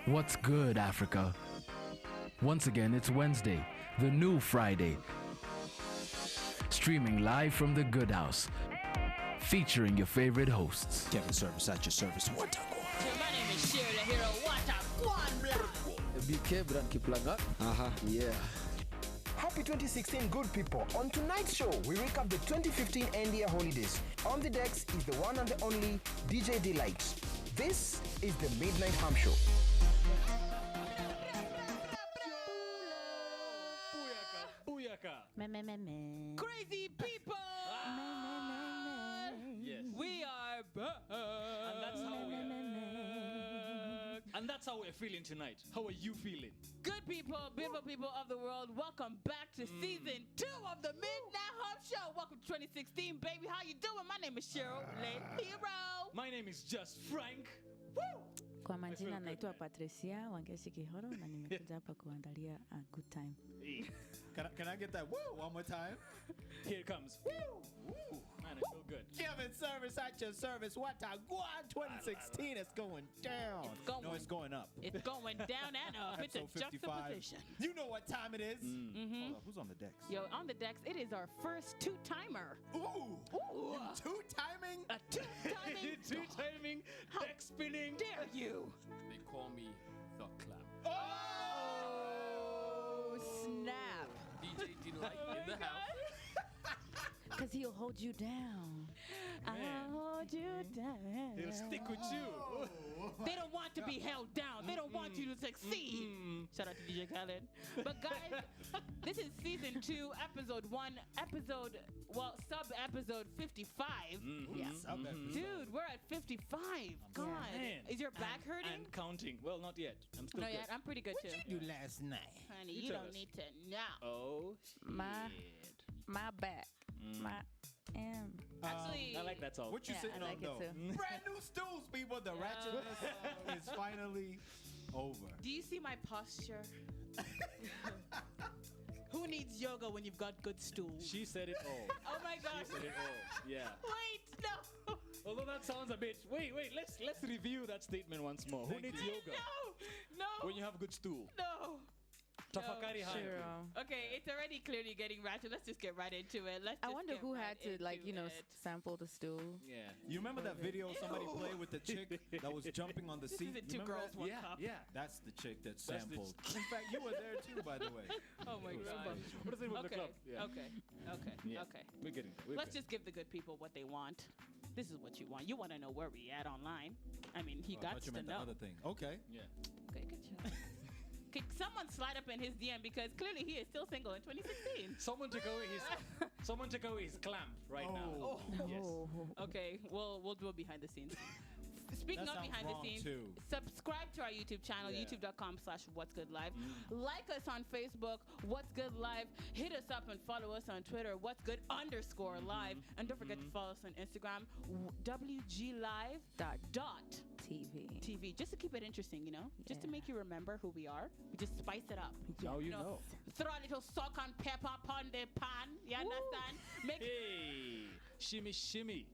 What's good, Africa? Once again, it's Wednesday, the new Friday. Streaming live from the Good House, featuring your favorite hosts. Kevin Service at your service. What up? My name is Shirley Hero. What up? One block. BK Brand Kiplanga. Yeah. Happy 2016, good people. On tonight's show, we recap the 2015 NDA holidays. On the decks is the one and the only DJ Delight. This is the Midnight Hump Show. Crazy people. Yes. We are back. And that's how we're feeling tonight. How are you feeling? Good people, beautiful people of the world. Welcome back to season 2 of the Midnight Hump Show. Welcome to 2016, baby. How you doing? My name is Cheryl Hero. My name is just Frank. Woo! Kwa majina naitwa Patricia Wangeshi Kihoro na nimekuja hapa kuandalia a good time. Can I get that woo one more time? Here it comes. Woo! Woo! Man, it's so good. Kevin Service at your service. What a guan 2016 is going down. It's going up. It's going down and up. It's a Episode 55. juxtaposition. You know what time it is. Hold on, who's on the decks? Yo, on the decks, it is our first two-timer. Ooh. Two timing? A two-timing. Two timing, deck spinning. Dare you? They call me the Clam. Oh, snap. DJ Delight in the house. Because he'll hold you down. I'll hold you down. He'll stick with you. They don't want to be held down. They don't want you to succeed. Shout out to DJ Khaled. But guys, this is season 2, episode 1, sub-episode 55. Dude, we're at 55. God. Man. Is your back hurting? And counting. Well, not yet. I'm still No, good. yeah, I'm pretty good too. What you do last night? Honey, You you tell don't us. need to know. Oh, My shit. back. My Actually, I like that song. What you Yeah, sitting I on like it though? too. Brand new stools, people. The ratchetness is finally over. do you see my posture? Who needs yoga when you've got good stools? She said it all. Oh my gosh. She said it all. Yeah. Wait, no. Although that sounds a bit. Wait. Let's review that statement once more. Who needs yoga No. when you have a good stool? No. Tafakari high. Sure. Okay, it's already clearly getting ratchet. Let's just get right into it. I wonder who had to, sample the stool. Yeah. You remember that video somebody played with the chick that was jumping on the seat? This is You Two remember Girls, that? One Yeah. Cup. Yeah. That's the chick that That's the- sampled. In fact, you were there too, by the way. Oh my god. What is the name of the Okay. club? Yeah. Okay. Yeah. Okay. We're getting there. Let's just give the good people what they want. This is what you want. You want to know where we at online. I mean, he I got thought you to meant the know. other thing. Okay. Yeah. Okay, good job. Could someone slide up in his DM because clearly he is still single in 2016. Someone take away his clamp right now. Yes. Okay, we'll do it behind the scenes. Speaking That of sounds behind the wrong, scenes, too. subscribe to our YouTube channel, Yeah. youtube.com/what'sgoodlive. Like us on Facebook, What's Good Live. Hit us up and follow us on Twitter, What's Good _live. And don't forget to follow us on Instagram, WGLive.TV. TV. Just to keep it interesting, just to Yeah. make you remember who we are. We just spice it up. Now you know. Throw a little salt and pepper upon the pan. You understand? Make Hey, shimmy.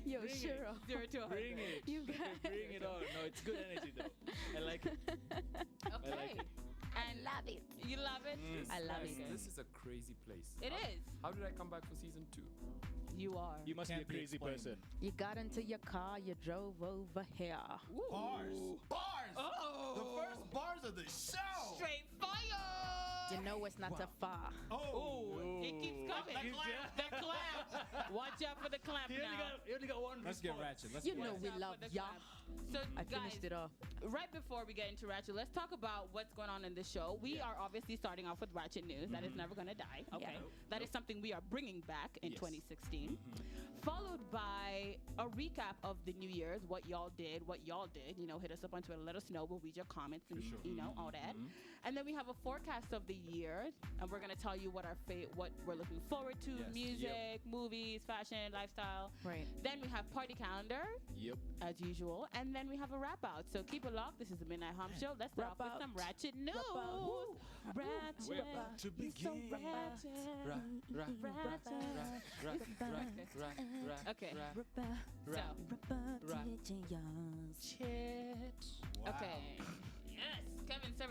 Yo, Bring it. Cheryl. 0 to 100. Bring it. You got Bring it on. No, it's good energy though. I like it. Okay. like it. And love it. You love it? I love Okay. it. This is a crazy place. It is. How did I come back for season 2? You are. You must Can't be a be crazy explained. person. You got into your car, you drove over here. Bars. Oh. The first bars of the show. Straight fire. You know it's not too far. Oh, it keeps coming. The clamp. The clamp. Watch out for the clamp now. You only got one Let's get response. ratchet. Let's You get know ratchet. we Watch out love for the y'all. clamp. So, I guys, finished it off. right before we get into Ratchet, let's talk about what's going on in the show. We are obviously starting off with Ratchet news. That is never going to die. Okay. Yeah. That is something we are bringing back in Yes. 2016. Followed by a recap of the New Year's, what y'all did. Hit us up on Twitter. Let us know. We'll read your comments and, all that. And then we have a forecast of the year. And we're going to tell you what what we're looking forward to. Yes. Music, movies, fashion, lifestyle. Right. Then we have party calendar Yep. as usual. And then we have a wrap out. So keep it locked. This is the Midnight Hump Show. Let's start Wrap off with out. some Ratchet news. out. Ratchet. We're about to You're so begin. ratchet. Okay. So, Shit. Wow. okay. Yes.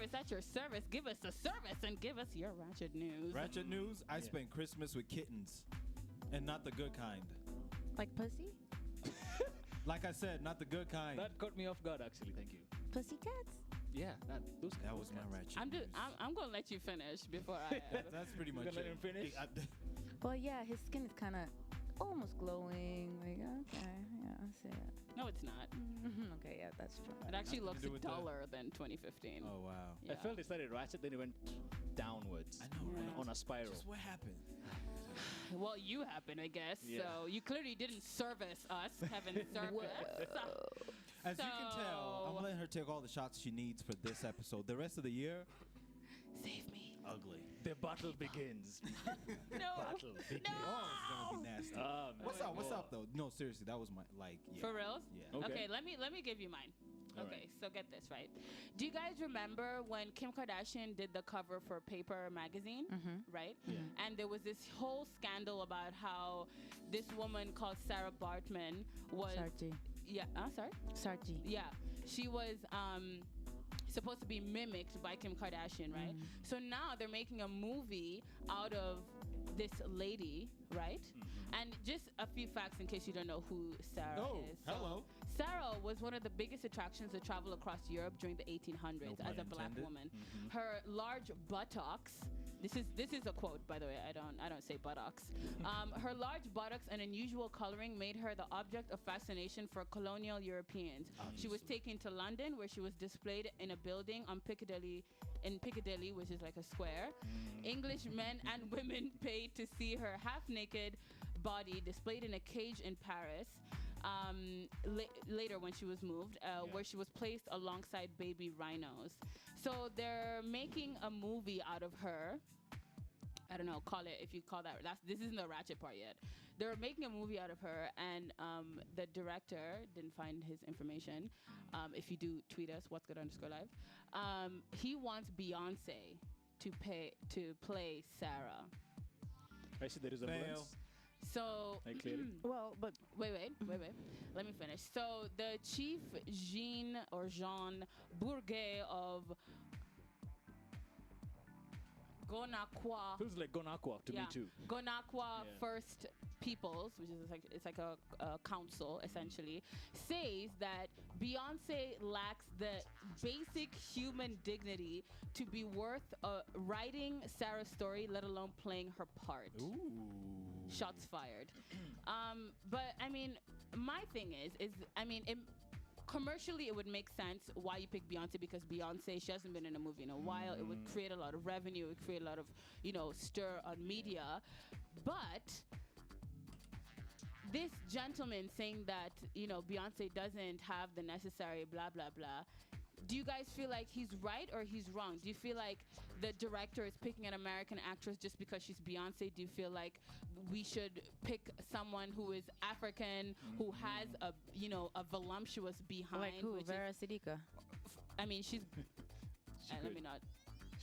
service at your service. Give us a service and give us your Ratchet news. Ratchet news. I spent Christmas with kittens, and not the good kind. Like pussy? Like I said, not the good kind. That caught me off guard, actually. Thank you. Pussycats? Yeah, those That was my ratchet. I'm news. gonna let you finish before I. That's pretty much gonna it. let him finish? Well, yeah, his skin is kind of almost glowing. Like, okay, yeah, I see it. No, it's not. Okay, yeah, that's true. It actually looks do with the- duller than 2015. Oh wow. Yeah. I felt it started ratchet, then it went downwards. I know, right? On a spiral. Just what happened? Well, you happen, I guess. Yeah. So you clearly didn't service us, Kevin Service. As you can tell, I'm letting her take all the shots she needs for this episode. The rest of the year, Save me. ugly. The battle begins. No. Battle begins. Oh, it's gonna be nasty. Man. What's up? What's up though? No, seriously, that was my yeah. For reals? Yeah. Okay. Okay, let me give you mine. All Okay, so get this, right? Do you guys remember when Kim Kardashian did the cover for Paper magazine, right? Yeah. And there was this whole scandal about how this woman called Sarah Baartman was Sarji. yeah, sorry? Sarji. Yeah. She was supposed to be mimicked by Kim Kardashian, right? So now they're making a movie out of this lady, right? And just a few facts in case you don't know who Sarah Oh, is. So hello. Sarah was one of the biggest attractions to travel across Europe during the 1800s No as pun a black intended. woman. Her large buttocks. This is a quote, by the way. I don't say buttocks. Her large buttocks and unusual coloring made her the object of fascination for colonial Europeans. She was taken to London, where she was displayed in a building on Piccadilly, which is like a square. English men and women paid to see her half-naked body displayed in a cage in Paris. Later, when she was moved, where she was placed alongside baby rhinos. So they're making a movie out of her. I don't know, call it if you call that. This isn't the ratchet part yet. They're making a movie out of her, and the director didn't find his information. If you do, tweet us, what's good _live. He wants Beyonce to play Sarah. I see there is a Fail. So I clearly. Well, but wait. Let me finish. So the chief Jean Bourget of Gonaqua. Feels like Gonaqua to me too. Gonaqua Yeah. First Peoples, which is like a council essentially, says that Beyonce lacks the basic human dignity to be worth writing Sarah's story, let alone playing her part. Ooh. Shots fired. But I mean, my thing is I mean, commercially it would make sense why you pick Beyonce, because Beyonce, she hasn't been in a movie in a while. It would create a lot of revenue. It would create a lot of, stir on media. But this gentleman saying that, Beyonce doesn't have the necessary blah, blah, blah. Do you guys feel like he's right or he's wrong? Do you feel like the director is picking an American actress just because she's Beyonce? Do you feel like we should pick someone who is African, who has a voluptuous behind? like who? which Vera Sidika. I mean, she's. let could. me not.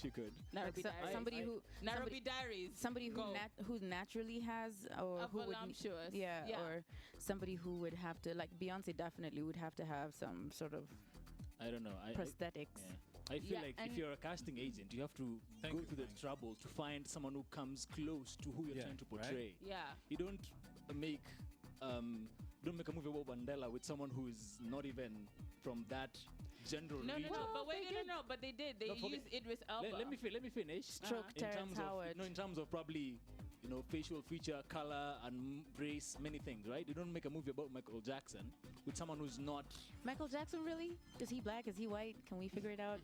She could. Nairobi Like Diaries. somebody who Nairobi Diaries. somebody who Go. who naturally has or A who would voluptuous. yeah, Yeah. or somebody who would have to, like Beyonce definitely would have to have some sort of I don't know. prosthetics. I feel Yeah, like and- if you're a casting agent, you have to go through the trouble to find someone who comes close to who you're Yeah, trying to right? portray. Yeah. You don't make a movie about Mandela with someone who is not even from that general No, region. but wait, no, but they did. They No, forget- used Idris Elba. Let me finish. Stroke In Terrence terms Howard. of, in terms of probably, facial feature, color, and race, many things, right? You don't make a movie about Michael Jackson with someone who's not. Michael Jackson, really? Is he black? Is he white? Can we figure it out?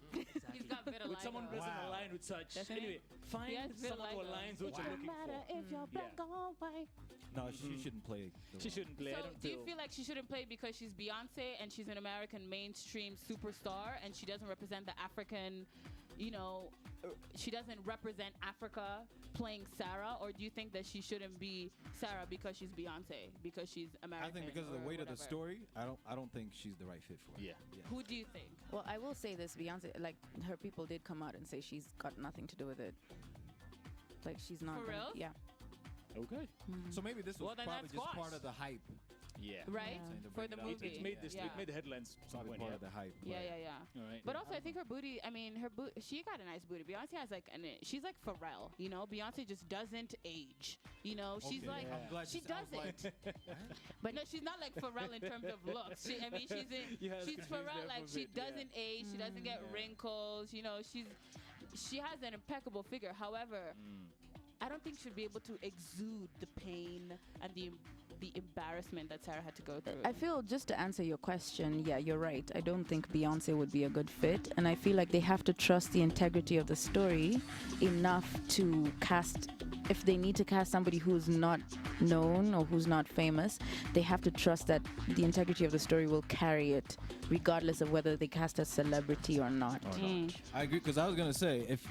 He's got vitiligo. With someone who doesn't align with such. Doesn't Anyway, he? find He has someone who vitiligo. aligns with what you're looking for. if you're black or white. No, she shouldn't play. She shouldn't play. I So, don't do you feel like she shouldn't play because she's Beyonce and she's an American mainstream superstar and she doesn't represent the African, she doesn't represent Africa playing Sarah? Or do you think that she shouldn't be Sarah because she's Beyonce, because she's American? I think because of the or weight of the whatever? story, I don't think she's the right fit for it. Yeah. Who do you think? Well, I will say this: Beyonce, like her people did come out and say she's got nothing to do with it. Like she's not. For gonna- real? Yeah. Okay. So maybe this was Well, then probably that's just squash. part of the hype. Yeah. right? Saying to For bring the it out. movie. It made this. Yeah. It made the headlines. at some Probably point, part yeah. of the hype. Yeah, but- yeah, yeah. All right. But also, I think her booty. I mean, her boot. She got a nice booty. Beyonce has like, she's like Pharrell. You know, Beyonce just doesn't age. You know, she's Okay, like, I'm glad she you sounds doesn't. But no, she's not like Pharrell in terms of looks. I mean, You had us she's confused Pharrell. there Like for a she bit, yeah. doesn't age. She doesn't get wrinkles. You know, she has an impeccable figure. However, I don't think she'd be able to exude the pain and the embarrassment that Sarah had to go through. I feel, just to answer your question, yeah, you're right. I don't think Beyonce would be a good fit. And I feel like they have to trust the integrity of the story enough to cast, if they need to cast somebody who's not known or who's not famous, they have to trust that the integrity of the story will carry it, regardless of whether they cast a celebrity or not. I agree, because I was gonna say if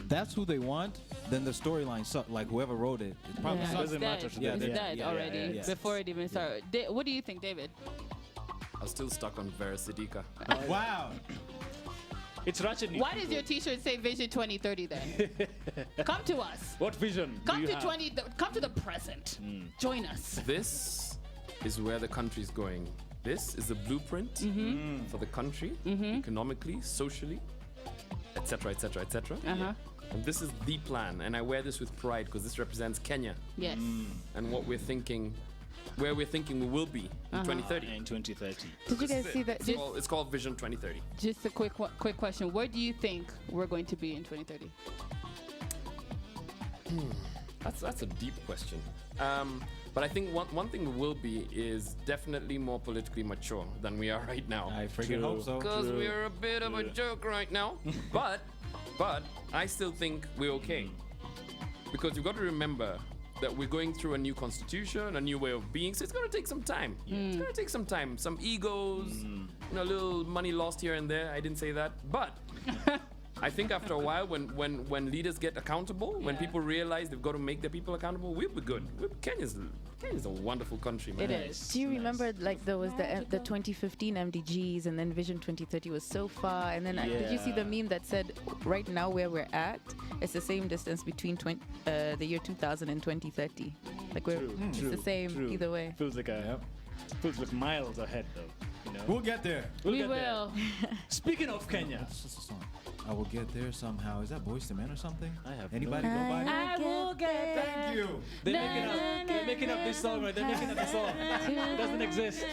that's who they want, then the storyline sucks. Like whoever wrote it, it probably Yeah. sucks. Doesn't It's matter dead. to them. It's Yeah, dead yeah, already yeah, yeah. before it even started. What do you think, David? I'm still stuck on Vera Siddiqa. Wow. It's Ratchet. Why does your T-shirt say Vision 2030 then? Come to us. What vision? Come do to you have? Come to the present. Join us. This is where the country's going. This is the blueprint for the country, economically, socially, etc., etc., etc. Uh-huh. And this is the plan, and I wear this with pride because this represents Kenya Yes. and what we're thinking, where we're thinking we will be in 2030. In 2030. Did you guys see that? It's called Vision 2030. Just a quick question. Where do you think we're going to be in 2030? That's a deep question. But I think one thing we will be is definitely more politically mature than we are right now. I freaking hope so. Because we're a bit of a joke right now. but I still think we're okay. Because you've got to remember that we're going through a new constitution, a new way of being. So it's going to take some time. It's going to take some time. Some egos, a little money lost here and there. I didn't say that. But I think after a while, when leaders get accountable, when people realize they've got to make their people accountable, we'll be good. Kenya's a wonderful country, man. It is. Do you remember, like, there was the 2015 MDGs, and then Vision 2030 was so far, and then did you see the meme that said, right now where we're at, it's the same distance between the year 2000 and 2030. Like, it's the same either way. Feels like miles ahead, though. You know? We'll get there. We get there. will. Speaking of Kenya, What's the song? I will get there somehow. Is that Boyz II Men or something? I have Anybody no go by that? I will get there. Thank you. They're making up this song, right? They're making up the song. It doesn't exist.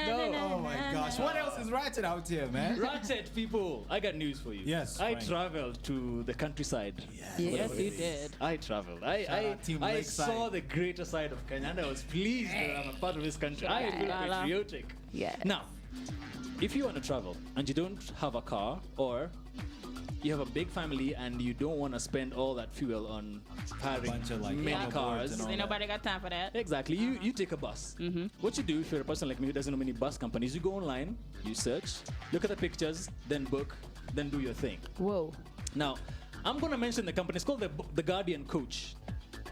No. Oh my gosh. What else is Ratchet out here, man? Ratchet people, I got news for you. Yes, I Frank. traveled to the countryside. Yes, you did. I traveled. Shout out Team I Lakeside. saw the greater side of Kenya, and I was pleased that I'm a part of this country. I feel patriotic. Yeah. Now, if you want to travel and you don't have a car, or you have a big family and you don't want to spend all that fuel on hiring Bunch of, like, many hoverboards cars, and all Ain't that. nobody got time for that. exactly, you take a bus. What you do if you're a person like me who doesn't know many bus companies, you go online, you search, look at the pictures, then book, then do your thing. Whoa. Now, I'm going to mention the company. It's called the Guardian Coach.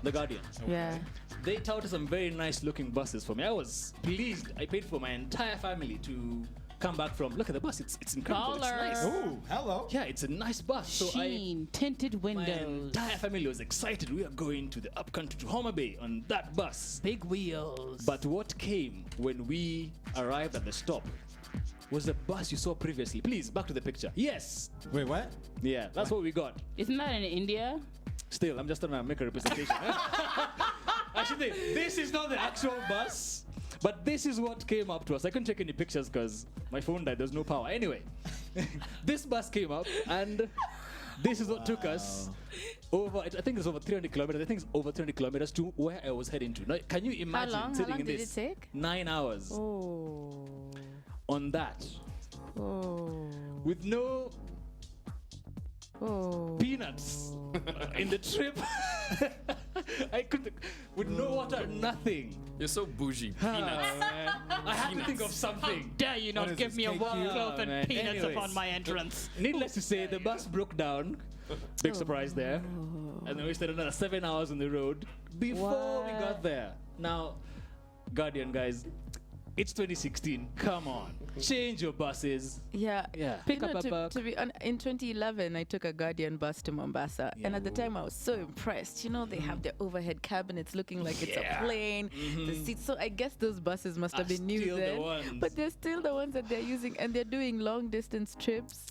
The Guardian. Yeah. They touted some very nice looking buses for me. I was pleased. I paid for my entire family to come back from. Look at the bus. It's incredible. It's Baller. nice. Ooh, hello. Yeah, it's a nice bus. So Sheen, tinted my windows, entire family was excited. We are going to the upcountry to Homer Bay on that bus. big wheels. But what came when we arrived at the stop was the bus you saw previously. Please, back to the picture. Yes. Wait, what? Yeah, that's what we got. Isn't that in India? Still, I'm just trying to make a representation. Actually, this is not the actual bus, but this is what came up to us. I couldn't take any pictures because my phone died. There's no power. Anyway, this bus came up, and this is what took us over. I think it's over 300 kilometers. I think it's over 300 kilometers to where I was heading to. Now, can you imagine long? How sitting long in did this? it take? 9 hours Oh. on that Oh. with no Oh. peanuts in the trip. I could, with no water, nothing. You're so bougie. Ah, Peanuts. man. I had to think of something. Dare you What not is give this, me a KQ? warm cloth Oh, and man. peanuts Anyways. upon my entrance? Needless to say, the bus broke down. Big surprise there. And then we stayed another 7 hours on the road before we got there. Now, Guardian guys, It's 2016. Come on. Change your buses. Yeah. Yeah. Pick up a book. In 2011, I took a Guardian bus to Mombasa, and at the time I was so impressed. You know, they have their overhead cabinets looking like it's a plane. The seats. So I guess those buses must have been new still the then, ones. but they're still the ones that they're using, and they're doing long distance trips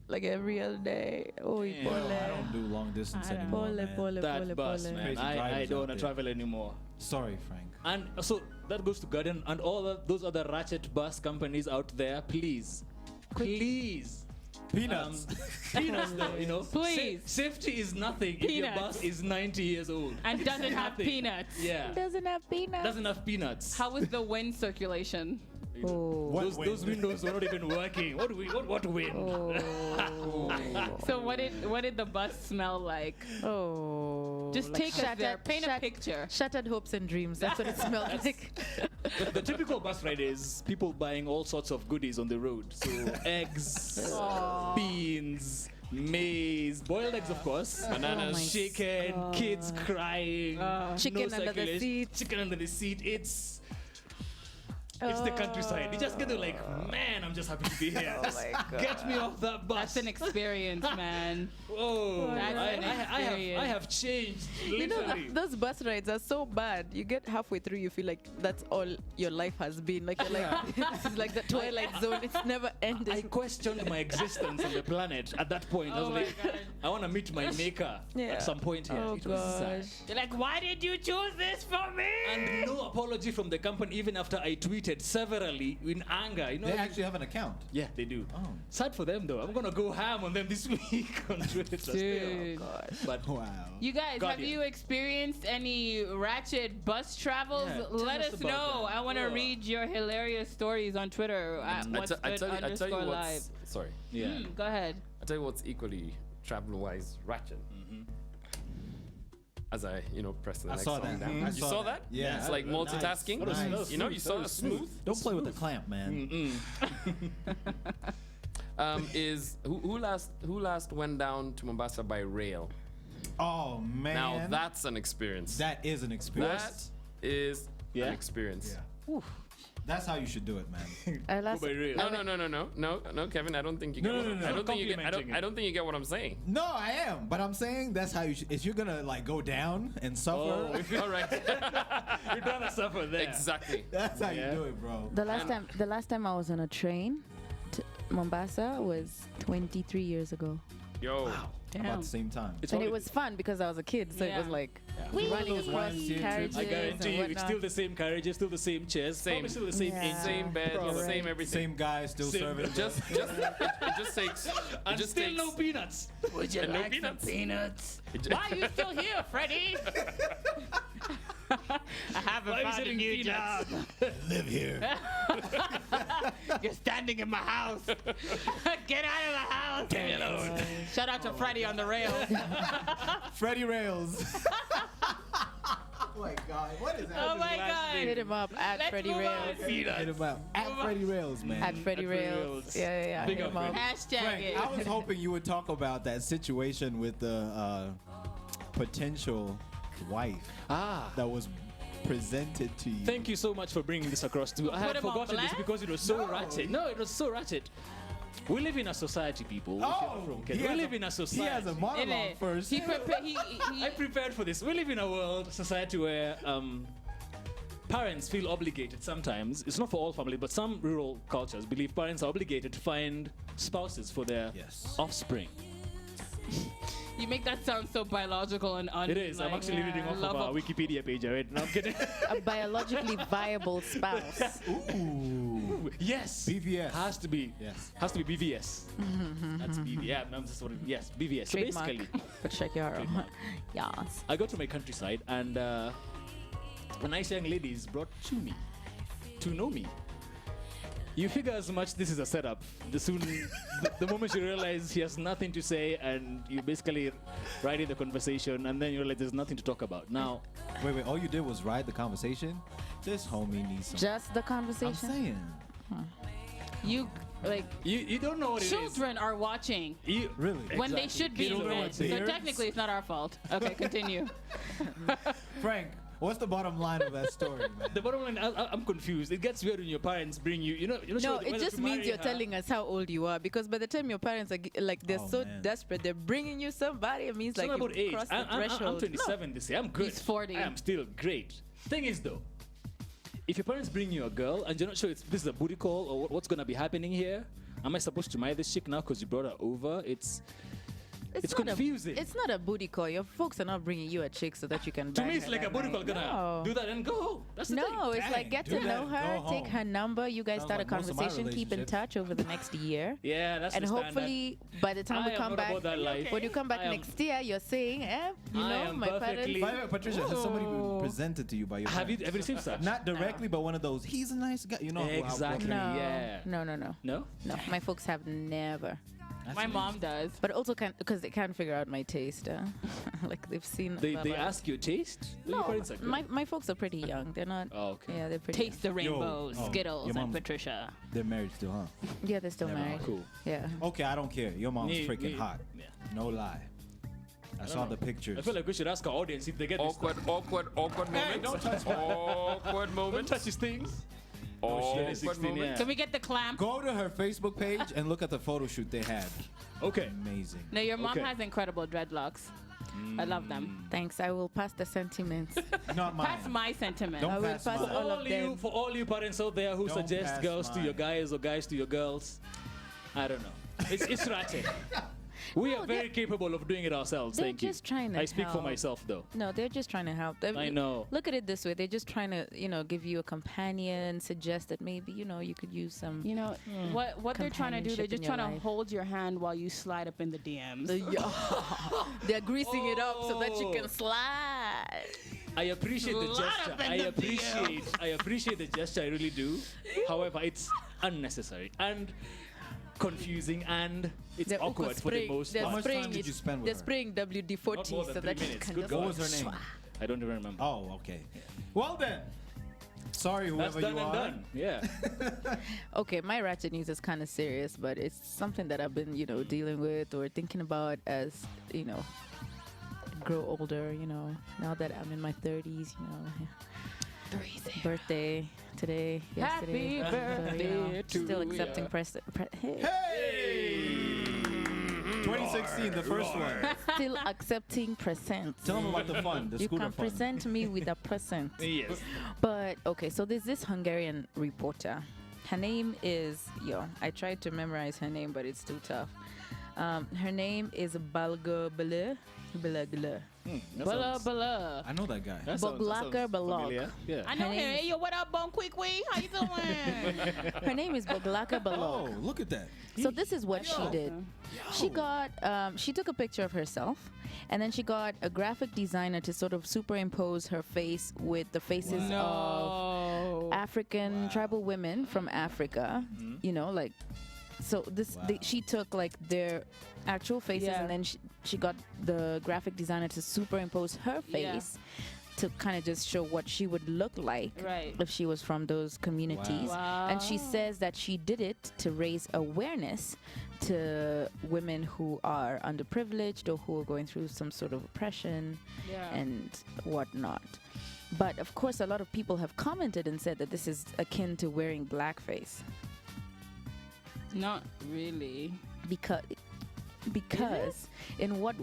like every other day. Oh, I don't do long distance anymore. man. That bus, man. Crazy I drivers don't out want to there. travel anymore. Sorry, Frank. And so that goes to Guardian and all those other Ratchet bus companies out there. Please. Peanuts. Peanuts, though, you know. Please. Safety is nothing if your Peanuts. bus is 90 years old. And doesn't have Nothing. peanuts. Yeah. Doesn't have peanuts. Doesn't have peanuts. How is the wind circulation? Oh. Those windows were not even working. What wind? So what did the bus smell like? Oh. Just Like take us there. Paint a picture. Shattered hopes and dreams. That's what it smelled like. The typical bus ride is people buying all sorts of goodies on the road. So eggs, beans, maize, boiled eggs, of course, bananas, chicken, kids crying, Chicken no under the circulation, seat. chicken under the seat. It's the countryside. You just get to like, man, I'm just happy to be here. Just get me off that bus. That's an experience, man. Oh, That's an experience. I have changed. You know, Literally. those bus rides are so bad. You get halfway through, you feel like that's all your life has been. Like you're like, this is like the Twilight Zone. It's never ending. I questioned my existence on the planet at that point. I was Oh my like, God. I want to meet my maker Yeah. at some point here. Oh It was sad. gosh. You're like, why did you choose this for me? And no apology from the company, even after I tweeted severally in anger. You know, They actually have an account. yeah, they do. Oh. Sad for them though. I'm gonna go ham on them this week on Twitter. Dude. But Wow. You guys, have Guardian. you experienced any Ratchet bus travels? Yeah, tell Let us us about know. that. I want to Yeah. read your hilarious stories on Twitter at what's good I tell you underscore live. what's sorry. yeah. Go ahead. I tell you what's equally travel-wise ratchet. As I, press the I next saw song that. down. I You saw saw that. that? Yeah. It's like multitasking. Nice. That was You know, you saw it smooth. Don't play with the clamp, man. Is who last went down to Mombasa by rail? Oh man. Now that's an experience. that is an That experience. is Yeah? an experience. Yeah. That's how you should do it, man. Last, Go by rail. No, Kevin. I don't think you No, get. no, what no, I no. don't think you get. Complimenting I don't think you get what I'm saying. No, I am, but I'm saying that's how you should. If you're gonna like go down and suffer, All right. You're gonna suffer there. Exactly. that's how Yeah. you do it, bro. the last time I was on a train to Mombasa was 23 years ago. Yo. About the same time. It's And it always- was fun because I was a kid, so it was Yeah. like One running of those across ones, two, carriages I guarantee and you, it's whatnot. still the same carriages, still the same chairs, Same. probably still the same Yeah. engine. Same bed, Probably. same everything. Same guy still Same- serving. Just it just takes. It And just still takes. no peanuts. Would you And no like some peanuts. peanuts? It ju- Why are you still here, Freddie? I haven't Why are you found a selling new peanuts? job. live here. You're standing in my house. Get out of the house. Get alone. Shout out to Freddie on the rail. Freddie Rails. Oh my God, what is that? Oh my Hit God. him up at Let's Freddie move Rails. on. Hit him out. At Freddie Rails, man. At Freddie At Freddie Rails. Rails. Yeah. Big Hit up, him up. Freddie. Hashtag Frank, it. I was hoping you would talk about that situation with the potential wife that was presented to you. Thank you so much for bringing this across too. I had him on forgotten this blast? because it was so No. ratchet. No, it was so ratchet. We live in a society, people. If you're Oh, from he Kenya. has We live in a society. He has a monologue Innit? first. He I prepared for this. We live in a world, society where parents feel obligated sometimes. It's not for all families, but some rural cultures believe parents are obligated to find spouses for their Yes. offspring. You make that sound so biological and It is. I'm actually reading off of our lovable. Wikipedia page already. No, I'm kidding. A biologically viable spouse. Ooh. Yes. BVS. Has to be. Yes. Has to be BVS. That's BVS. Yeah, I'm just what yes, BVS. So Trademark. basically, But check your Trademark. Yes. I go to my countryside and a nice young lady is brought to me to know me. You figure as much this is a setup. The moment you realize he has nothing to say and you basically ride in the conversation and then you realize there's nothing to talk about. Now, Wait. All you did was ride the conversation. This homie needs some. Just the I'm conversation. saying. You like you don't know what it is. children are watching You, Really? when they Exactly. should be in Children bed. want So beards. technically, it's not our fault. Okay, continue. Frank, What's the bottom line of that story, man? The bottom line, I'm confused. It gets weird when your parents bring you. You know. No, it just means you're telling us how old you are, because by the time your parents are they're so desperate, they're bringing you somebody. It means like about age. crossed the threshold. I'm 27 this year. I'm good. He's 40. I am still great. Thing is though, if your parents bring you a girl and you're not sure this is a booty call or what's gonna be happening here, am I supposed to marry this chick now because you brought her over? It's confusing. It's not a booty call. Your folks are not bringing you a chick so that you can. To me, it's like a booty call. Gonna do that and go home. That's the thing. No, it's like get to know her, take her number. You guys start a conversation, keep in touch over the next year. Yeah, that's and the hopefully by the time we come back, when you come back next year, you're saying, my parents. Patricia, has somebody been presented to you by your Have you parents? ever seen stuff? Not directly, but one of those. He's a nice guy. You know Exactly. Yeah. No. No. My folks have never. My mom does. But also because they can't figure out my taste. Like they've seen. They ask your taste? No, my folks are pretty young. They're not. Oh, okay. Yeah, they're pretty. Taste the rainbows, Skittles, your and mom- Patricia. They're married still, huh? Yeah, they're still married. Cool. Yeah. Okay, I don't care. Your mom's freaking hot. Yeah. No lie. I saw the pictures. I feel like we should ask our audience if they get Awkward moment. don't touch Awkward Don't moment. touch these things. Awkward 16, moment. yeah. Can we get the clamp? Go to her Facebook page and look at the photo shoot they had. Okay. Amazing. No, your mom Okay. has incredible dreadlocks. I love them. Thanks. I will pass the sentiments. Not mine. Pass my sentiment. Don't I will pass pass mine. all of them. For all you parents out there who Don't suggest pass girls to your mine. guys or guys to your girls, I don't know. It's Ratchet. We No, are very capable of doing it ourselves. they're Thank you. just trying to I speak for help. myself though. No, they're just trying to help. I know. Look at it this way. They're just trying to, give you a companion, suggest that maybe, you could use some. You know what they're trying to do? They're Companionship in just your trying to life. hold your hand while you slide up in the DMs. They're greasing it up so that you can slide. I appreciate the Slide gesture. up in I the appreciate the gesture. I really do. However, it's unnecessary and confusing and it's They're awkward for the most they're part. much spraying time did it- you spend with They're her? spraying WD-40 Not more than so 3 that you minutes. can Good just. God. What was her name? I don't even remember. Oh, okay. Well then. Sorry, That's whoever done you and are. done. Yeah. Okay, my ratchet news is kind of serious, but it's something that I've been, dealing with or thinking about as, grow older, now that I'm in my 30s, birthday today, yesterday. Happy birthday to Still you. accepting hey. Hey! 2016, the first one. Still accepting presents. Tell them about the fun, the You scooter can fun. present me with a present. Yes. But okay, so there's this Hungarian reporter. Her name is I tried to memorize her name, but it's too tough. Her name is Balga Bele. Bala bala. I know that guy. Boglaka Balog. Yeah. I know Her him. name Hey, yo, what up, Bon Quick? How you doing? Her name is Boglaka Oh, Balog. look at that. So this is what she did. She got she took a picture of herself, and then she got a graphic designer to sort of superimpose her face with the faces of No. African tribal women from Africa. Like so this she took like their actual faces, Yeah. and then she got the graphic designer to superimpose her face to kind of just show what she would look like Right. if she was from those communities. Wow. And she says that she did it to raise awareness to women who are underprivileged or who are going through some sort of oppression Yeah. and whatnot. But of course, a lot of people have commented and said that this is akin to wearing blackface Not really. because in what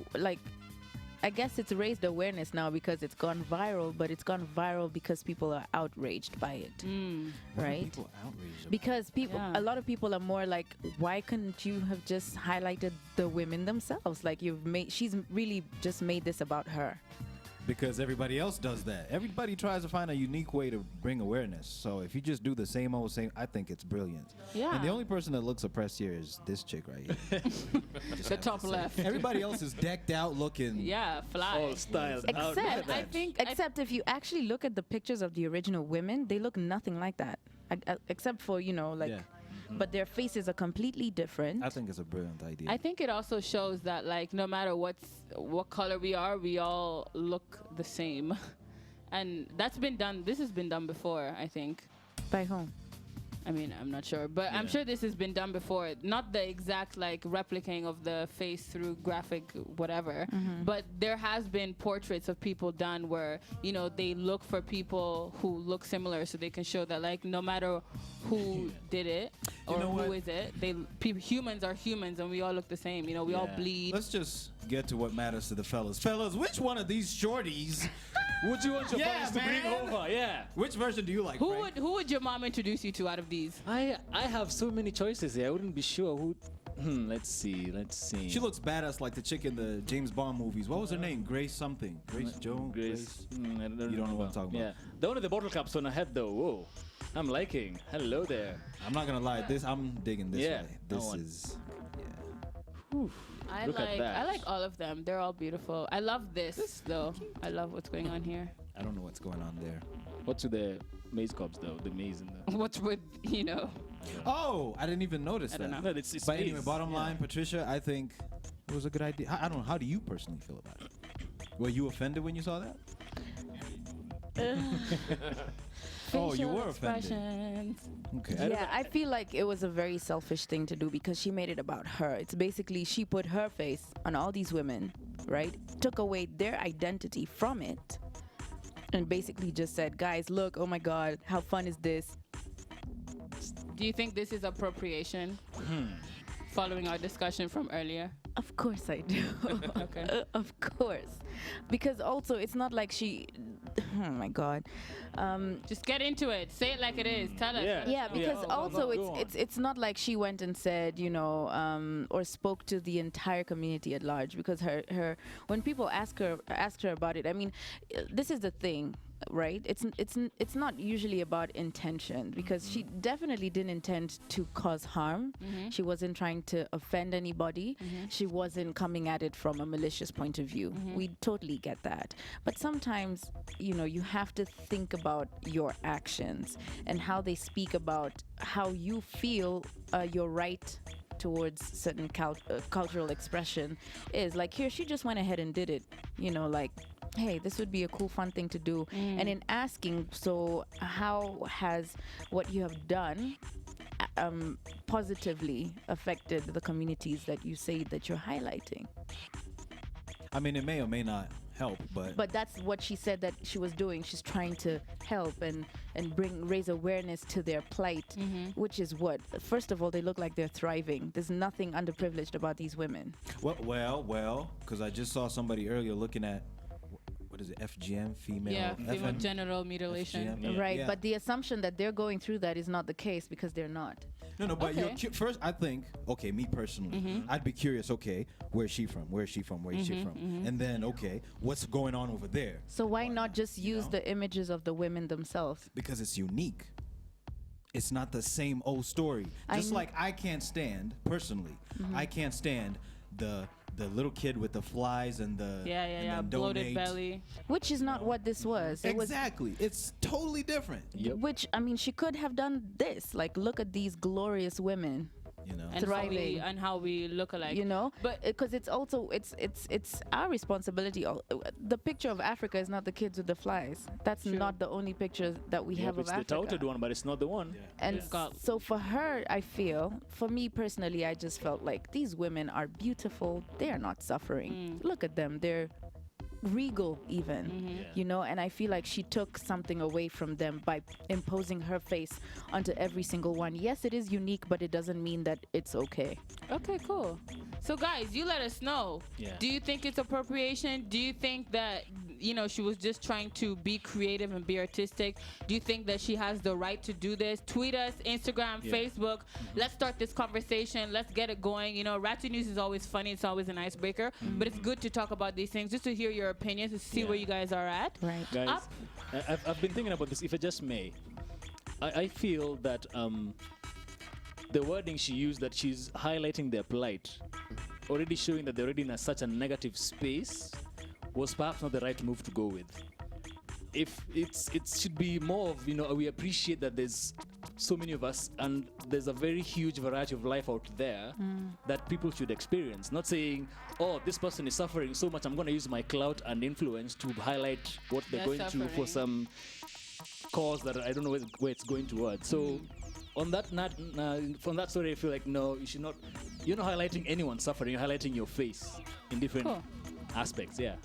I guess it's raised awareness now because it's gone viral, but it's gone viral because people are outraged by it, right? People outraged about Because Yeah. a lot of people are more like, why couldn't you have just highlighted the women themselves? Like she's really just made this about her. because everybody else does that. Everybody tries to find a unique way to bring awareness. So if you just do the same old same, I think it's brilliant. Yeah. And the only person that looks oppressed here is this chick right here. The top left. Everybody else is decked out looking. Yeah, fly. All styled out. Except, I think except if you actually look at the pictures of the original women, they look nothing like that. Except for, Yeah. but their faces are completely different. I think it's a brilliant idea. I think it also shows that like no matter what color we are, we all look the same. And that's been done. This has been done before, I think. By whom? I mean, I'm not sure, but I'm sure this has been done before. Not the exact like replicating of the face through graphic whatever, but there has been portraits of people done where, you know, they look for people who look similar so they can show that like no matter who did it or who is it, humans are humans and we all look the same. You know, we all bleed. Let's just get to what matters to the fellas. Fellas, which one of these shorties would you want your fellas to bring over? Yeah. Which version do you like? Who would your mom introduce you to out of these? I have so many choices here. I wouldn't be sure who. Let's see. She looks badass like the chick in the James Bond movies. What was her name? Grace something. Grace Jones? Grace. I don't You don't know what I'm talking about. Yeah. The one with the bottle caps on her head though. Whoa. I'm liking. Hello there. I'm not gonna lie. I'm digging this way. This is. Whew. I like all of them. They're all beautiful. I love this though. I love what's going on here. I don't know what's going on there. What's with the maze cops though? The maze in the. What's with, you know? Oh, I didn't even notice that. don't know. No, it's But anyway, maze. bottom line, Patricia, I think it was a good idea. I don't know. How do you personally feel about it? Were you offended when you saw that? Oh, you were offended. Expressions. Okay. Yeah, I feel like it was a very selfish thing to do because she made it about her. It's basically she put her face on all these women, right? Took away their identity from it. And basically just said, guys, look, oh my God, how fun is this? Do you think this is appropriation? Following our discussion from earlier. Of course I do. Okay. Of course. Because also it's not like she, oh my God. Just get into it. Say it like it is. Tell us. Yeah, because also go on. it's not like she went and said, you know, or spoke to the entire community at large. Because her when people ask her about it, I mean, this is the thing, right? It's not usually about intention because she definitely didn't intend to cause harm. She wasn't trying to offend anybody. She wasn't coming at it from a malicious point of view. We totally get that. But sometimes, you know, you have to think about your actions and how they speak about how you feel your right towards certain cultural expression is. Like here, she just went ahead and did it, you know, like, hey, this would be a cool, fun thing to do. And in asking, so how has what you have done positively affected the communities that you say that you're highlighting? I mean, it may or may not help, but that's what she said that she was doing. She's trying to help and raise awareness to their plight, which is what, first of all, they look like they're thriving. There's nothing underprivileged about these women. well, because I just saw somebody earlier looking at what is it, FGM, female? Yeah, female FN? genital mutilation. FGM? Right, Yeah. but the assumption that they're going through that is not the case because they're not. No, but Okay. first, I think, okay, me personally, I'd be curious, okay, where's she from? Where's she from? Where's she from? And then, okay, what's going on over there? So why not just use the images of the women themselves? Because it's unique. It's not the same old story. Just like I can't stand, personally, I can't stand the little kid with the flies and the and then bloated donate. belly. Which is not what this was. It was Exactly. It's totally different. which, I mean, she could have done this. Like, look at these glorious women. You know. And Thriving. how we look alike. You know, but because it's also it's our responsibility. The picture of Africa is not the kids with the flies. That's not the only picture that we have of It's Africa. the touted one, but it's not the one. And Yeah. so for her, I feel, for me personally, I just felt like these women are beautiful. They are not suffering. Look at them. They're regal even, you know, and I feel like she took something away from them by imposing her face onto every single one. Yes, it is unique, but it doesn't mean that it's okay. Okay, cool. So guys, you let us know. Yeah. Do you think it's appropriation? Do you think that, you know, she was just trying to be creative and be artistic? Do you think that she has the right to do this? Tweet us, Instagram, Facebook. Let's start this conversation. Let's get it going. You know, Ratchet News is always funny. It's always an icebreaker. But it's good to talk about these things, just to hear your opinions, to see where you guys are at. Right. Guys, Up. I've been thinking about this, if I just may. I feel that the wording she used, that she's highlighting their plight, already showing that they're already in such a negative space, was perhaps not the right move to go with. If it should be more of, you know, we appreciate that there's so many of us and there's a very huge variety of life out there that people should experience. Not saying, oh, this person is suffering so much, I'm going to use my clout and influence to highlight what they're They're going through for suffering. some cause that I don't know where it's going towards. So on that from that story, I feel like no, you should not. You're not highlighting anyone suffering. You're highlighting your face in different aspects. Yeah.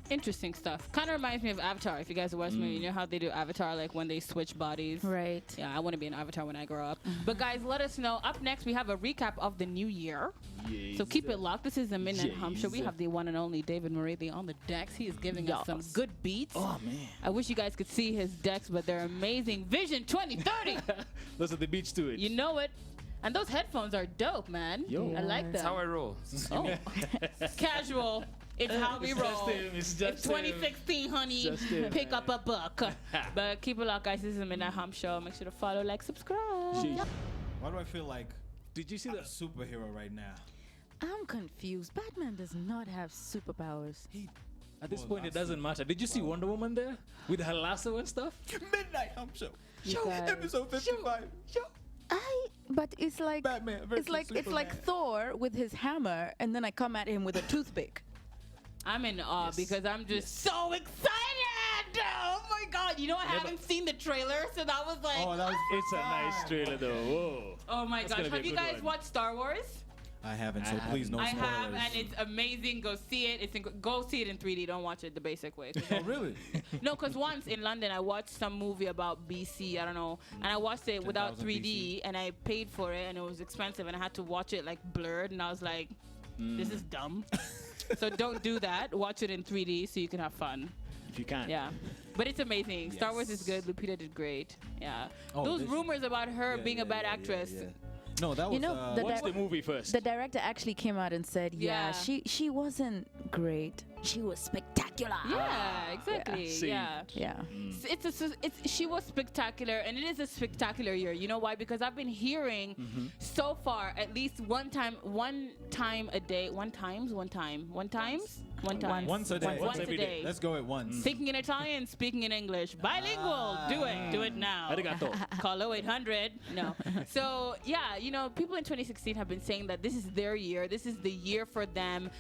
Interesting stuff. Kind of reminds me of Avatar. If you guys watch me, you know how they do Avatar, like when they switch bodies. Right. Yeah, I want to be an Avatar when I grow up. But guys, let us know. Up next, we have a recap of the new year. Yes. So keep it locked. This is the Midnight Hump Show. We have the one and only David Morethi on the decks. He is giving us some good beats. Oh man. I wish you guys could see his decks, but they're amazing. Vision 2030. Those are the beats to it. You know it. And those headphones are dope, man. Yo. I like That's them. how I roll. Oh, casual. It's how we It's roll. just him, it's just It's 2016, honey. Just him, Pick man. up a book. But keep it locked, guys. This is the Midnight Hump Show. Make sure to follow, like, subscribe. Sheesh. Why do I feel like Did you see I'm a that? superhero right now? I'm confused. Batman does not have superpowers. At this Well, point, it that's doesn't matter. Did you see Wonder Woman there with her lasso and stuff? Midnight Hump Show. You guys. Episode 55. But it's like Batman versus it's like Superman. Thor with his hammer, and then I come at him with a toothpick. I'm in awe because I'm just so excited. Oh, my God. You know, I haven't seen the trailer, so that was like, Oh, that was. It's a nice trailer, though. Whoa. oh, my That's gosh. gonna be Have a you good guys one. watched Star Wars? I haven't, so I please no I spoilers. have, and it's amazing. Go see it. Go see it in 3D. Don't watch it the basic way. Oh, really? No, because once in London, I watched some movie about BC, I don't know, and I watched it without 10,000 3D, and I paid for it, and it was expensive, and I had to watch it like blurred, and I was like, this is dumb. So don't do that. Watch it in 3D so you can have fun. If you can. Yeah. But it's amazing. Star Wars is Yes. good. Lupita did great. Yeah. Oh, Those this- rumors about her being a bad actress. No, that was. You know, the Watch the movie first. The director actually came out and said, Yeah. she wasn't great. She was spectacular. Yeah, exactly. See. Yeah. Yeah. She was spectacular, and it is a spectacular year. You know why? Because I've been hearing so far at least one time a day, once Once a day. once a day. Let's go at once. Thinking in Italian, speaking in English, bilingual. Do it now. Arigato. Call 0800. No. So yeah, you know, people in 2016 have been saying that this is their year. This is the year for them.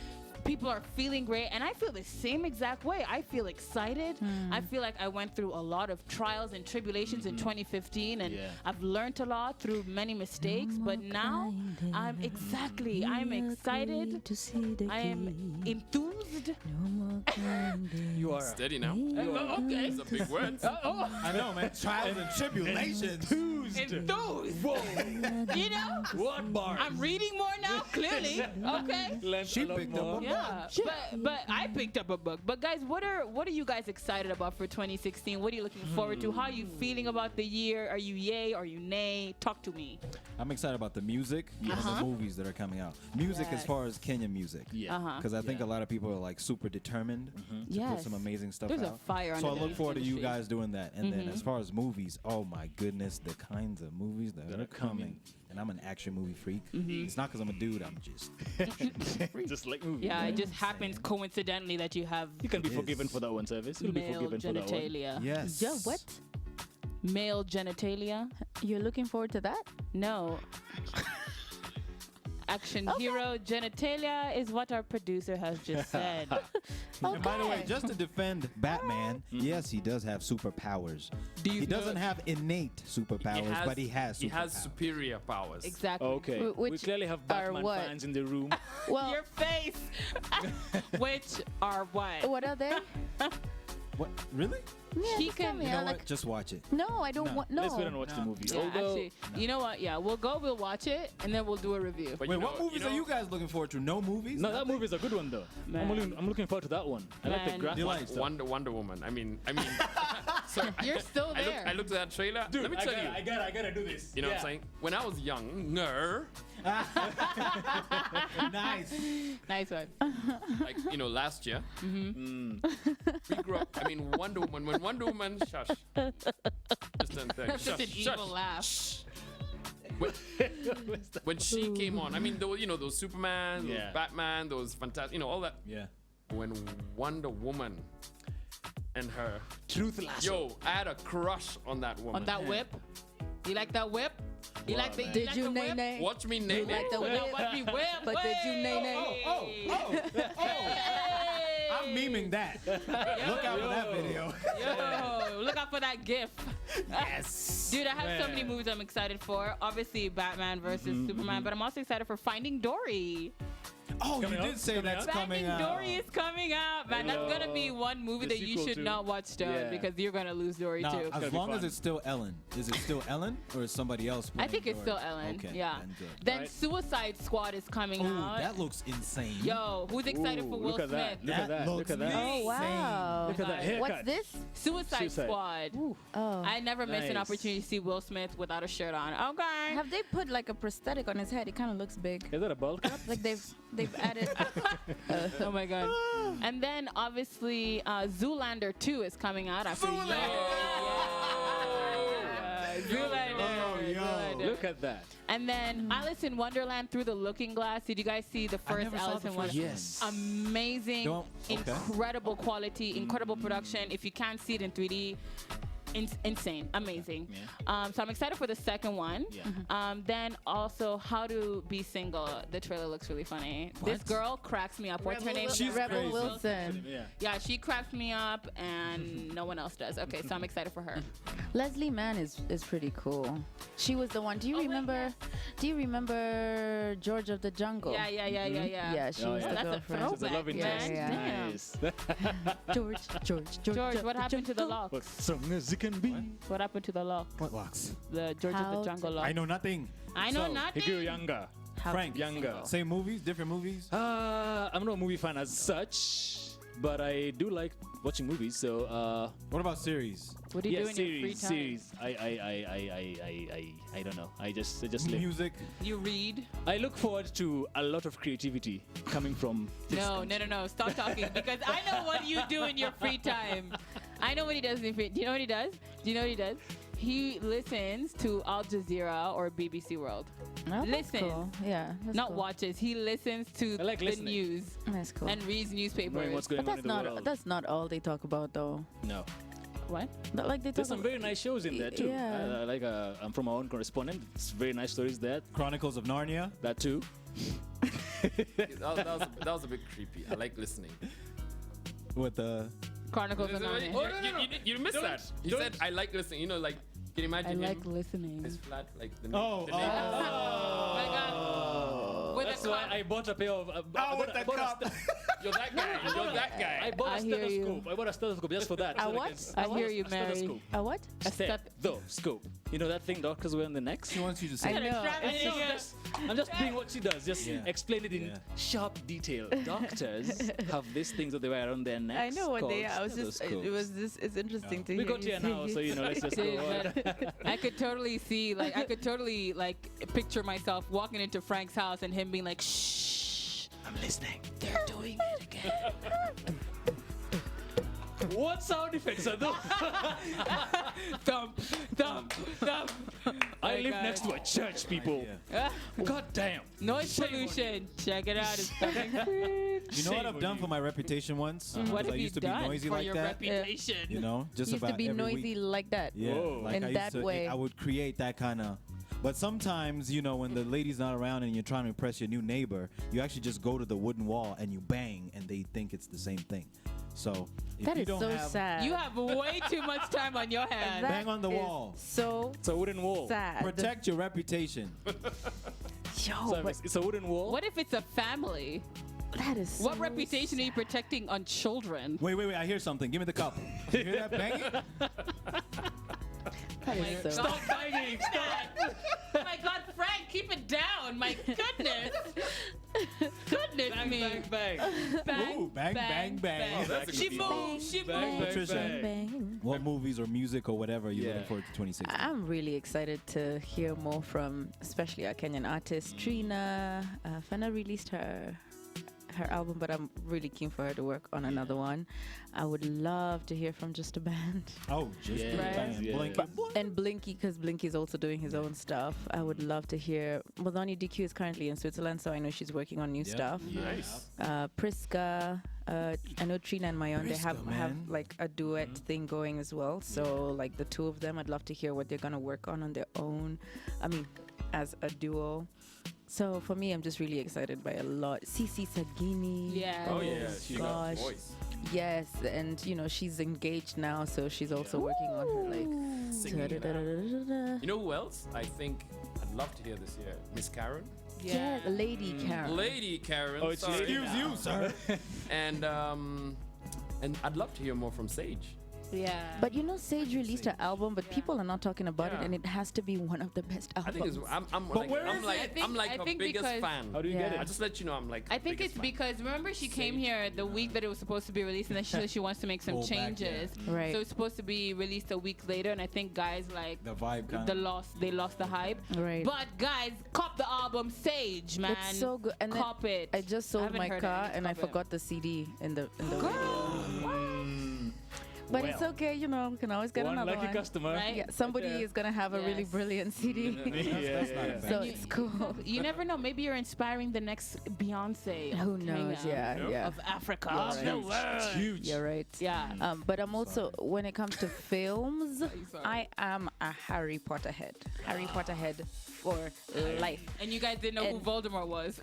People are feeling great, and I feel the same exact way. I feel excited. I feel like I went through a lot of trials and tribulations in 2015, and Yeah. I've learned a lot through many mistakes. But now I'm excited. I am enthused. You are. Steady now. Okay. These are big words. I know, man. Trials and tribulations. Enthused. Whoa. You know? What bar? I'm reading more now, clearly. Okay. She picked up a Yeah, but I picked up a book. But guys, what are you guys excited about for 2016? What are you looking forward to? How are you feeling about the year? Are you yay? Are you nay? Talk to me. I'm excited about the music and the movies that are coming out. Music as Yes. far as Kenyan music. Yeah. Because I think a lot of people are like super determined to put Yes. some amazing stuff There's a out. fire so I under the look music forward to you industry. guys doing that. And then as far as movies, oh my goodness, the kinds of movies that are coming. And I'm an action movie freak. It's not because I'm a dude. I'm just. Just like movies. Yeah, it just happens coincidentally that you have You can be Yes. forgiven for that one, service. You'll be male forgiven for that one. genitalia. Yes. Just what? Male genitalia? You're looking forward to that? No. Action hero genitalia is what our producer has just said. And by the way, Okay. just to defend Batman, yes, he does have superpowers. He doesn't have innate superpowers, but he has superpowers. He has superior powers. Exactly. Okay. We Which clearly have are Baartman what? fans in the room. Well, Your face. Which are what? what are they? What? Really? Yeah, He just tell can- me. You know I what? like. Just watch it. No, I don't want. No. Let's wait and watch the movie. Yeah, Although, actually, you know what? Yeah, we'll watch it and then we'll do a review. But Wait, you know, what movies you know, are you guys looking forward to? No movies? no, that movie is a good one though. Man. I'm looking forward to that one. I like the Man. graphics. You like stuff? Wonder Woman. I mean. So You're still there. I looked at that trailer. Dude, Let me tell you. I gotta do this. You know what I'm saying? When I was younger, Nice. Nice one. like last year, we grew up. I mean, Wonder Woman. When Wonder Woman, shush, just done thing. Just an Shush, evil shush. laugh. When she came on, I mean, those Superman, those Yeah. Batman, those fantastic, all that. Yeah. When Wonder Woman and her, Truth lasso. I had a crush on that woman. On that whip. You like that whip? You like the? man. Did you nay nay? Watch me name like it. the whip? Watch me whip. But did you nay nay? I'm memeing that. Look out for that video. Yo, look out for that gif. Yes. Dude, I have so many movies I'm excited for. Obviously, Batman versus Superman, but I'm also excited for Finding Dory. Oh, you Coming did out? say Coming that's out? coming Finding out. Dory is coming out, man. That's gonna be one movie The that you sequel should to- not watch, Stone, Yeah. because you're gonna lose Dory Now, too. as Gotta be long as fun. it's still Ellen. Is it still Ellen or is somebody else I playing think it's Dory? still Ellen. Okay, Yeah. then good. Then Right. Suicide Squad is coming Oh, out. that looks insane. Yo, who's excited for Will Look at Smith? that. Look at That that. Look looks at that. insane. Oh wow. Look at that haircut. What's this? Suicide Suicide. Squad. Oh. I never miss an Nice. opportunity to see Will Smith without a shirt on. Okay. Have they put like a prosthetic on his head? It kind of looks big. Is that a bald cap? Like they've added. Oh my god. And then obviously Zoolander 2 is coming out after years. Zoolander. Oh, yo. Zoolander. Look at that. And then Alice in Wonderland Through the Looking Glass. Did you guys see the first never saw Alice the in first Wonderland? Yes. Amazing, Don't- okay. incredible quality, incredible production. If you can't see it in 3D, insane, amazing. Yeah. So I'm excited for the second one. Yeah. Then also How to Be Single. The trailer looks really funny. This girl cracks me up. What's her name? She's Rebel crazy. Wilson. Yeah. Yeah, she cracks me up, and no one else does. Okay, so I'm excited for her. Leslie Mann is pretty cool. She was the one. Do you remember? Do you remember George of the Jungle? Yeah. Yeah, she Oh, was yeah. the That's a girlfriend. She's a love Throwback, interest. man. Yeah. Nice. George, what happened to the locks? What song as it can be? What happened to the lock? What locks? The George of How the Jungle to- lock. I know nothing. I know So, nothing. He grew younger. Frank, Younger. same movies, different movies. I'm not a movie fan as such, but I do like watching movies. So What about series? What do you yeah, do in your free series, time? series. I don't know. I just live. Music. You read? I look forward to a lot of creativity coming from this country. No. Stop talking because I know what you do in your free time. I know what he does in free. Do you know what he does? He listens to Al Jazeera or BBC World. Oh, that's Listen. cool. Yeah. That's Not cool. watches. He listens to I like the listening. news That's cool. and reads Knowing newspapers. what's going But on in the world. that's not all they talk about though. No. What? But like they There's talk some very nice shows in there too. Yeah. I'm from my own correspondent. It's very nice stories there. Chronicles of Narnia. That too. That was a bit creepy. I like listening. With the Chronicles of Narnia. You missed that. He don't- said, I like listening. You know, like, can you I imagine like him? listening. His flat, like the Oh, the name. Oh my God. With That's a why cup. I bought a pair of. with the I bought a cup. You're that guy. You're that guy. I bought I a hear you. stethoscope. I bought a stethoscope just for that. A so that I what? can- I hear you, a Mary. stethoscope. A what? A step- Stethoscope. You know that thing doctors wear on the necks? She wants you to say. I know. It's It's I'm just doing what she does. Just Yeah. explain it in Yeah. sharp detail. Doctors have these things that they wear around their necks. I know what they called are. I was just. It stethoscopes. was this. It's interesting to We hear got you here say now, so it. let's just go Dude, on. but I could totally see, like, I could totally, like, picture myself walking into Frank's house and him being like, shh, I'm listening. they're doing it again. What sound effects are those? Thump, thump, thump. I My live God. next to a church, people. Yeah. God damn. Noise Shame on pollution. Check it out. It's coming. You know what Shame I've on done you. for my reputation once? What 'Cause have I you used to be done noisy for like your that. reputation? You know, just Used about to be every noisy week. like that. Yeah, Whoa. like In I used that to, way. I would create that kind of. But sometimes, you know, when the lady's not around and you're trying to impress your new neighbor, you actually just go to the wooden wall and you bang, and they think it's the same thing. So if That you is don't so have, sad. You have way too much time on your hands. That Bang on the is wall. So It's a wooden wall. sad. protect your reputation. Yo, So but it's a wooden wall. What if it's a family? that is. What so reputation are you sad. protecting on children? Wait, I hear something. Give me the cup. You hear that banging? That is so. Stop banging! Stop! Oh my God, Frank, keep it down! My goodness! Goodness Bang, me! bang, bang. Bang, Ooh, bang, bang, bang. Oh, that's a She good one. moved! She Bang, moved! bang, Patricia. bang. Bang. What movies or music or whatever are you Yeah. looking forward to 2016? I'm really excited to hear more from, especially our Kenyan artist Trina. Fana released her album, but I'm really keen for her to work on another one. I would love to hear from Just a Band Oh, just Yeah. the Right. band. Yeah. Blink. and Blinky, because Blinky's also doing his own stuff. I would love to hear. Melanie DQ is currently in Switzerland, so I know she's working on new Yep. stuff. Nice. Priska, I know Trina and Mayon, they have Priska, man. like a duet thing going as well. So like the two of them, I'd love to hear what they're gonna work on their own. I mean, as a duo. So for me, I'm just really excited by a lot. Cici Sagini. Yeah. Oh, yeah. She got gosh. voice. Yes, and she's engaged now, so she's also working on her Singing like. You know who else? I think I'd love to hear this year. Miss Karen. Yeah, Lady Karen. Lady Karen. Oh, it's sorry. Excuse you, sir. And I'd love to hear more from Sage. Yeah. But Sage released her album, but people are not talking about it, and it has to be one of the best I albums. think it's I'm like her biggest fan. How do you get Yeah. it? I just let you know I'm like. I think it's because remember she came here the week that it was supposed to be released, and then she said she wants to make some Pull back, changes. yeah. Right. So it's supposed to be released a week later, and I think guys like The vibe kind they lost the hype. Right. But guys, cop the album Sage, man. It's so good. And then cop it. I just sold haven't my heard car, it. and I Cop it. forgot the CD in the radio. But it's Well. okay, we can always get One another lucky one. customer. Right? Yeah, somebody is gonna have a really Yes. brilliant CD. Yeah. So it's cool. You never know. Maybe you're inspiring the next Beyonce. of Who knows? Kenya, Yeah. Of Africa. You're Of the right. world. Huge. You're right. Yeah. But I'm also, when it comes to films, I am a Harry Potter head. Harry Potter head for life. And you guys didn't know who And- Voldemort was.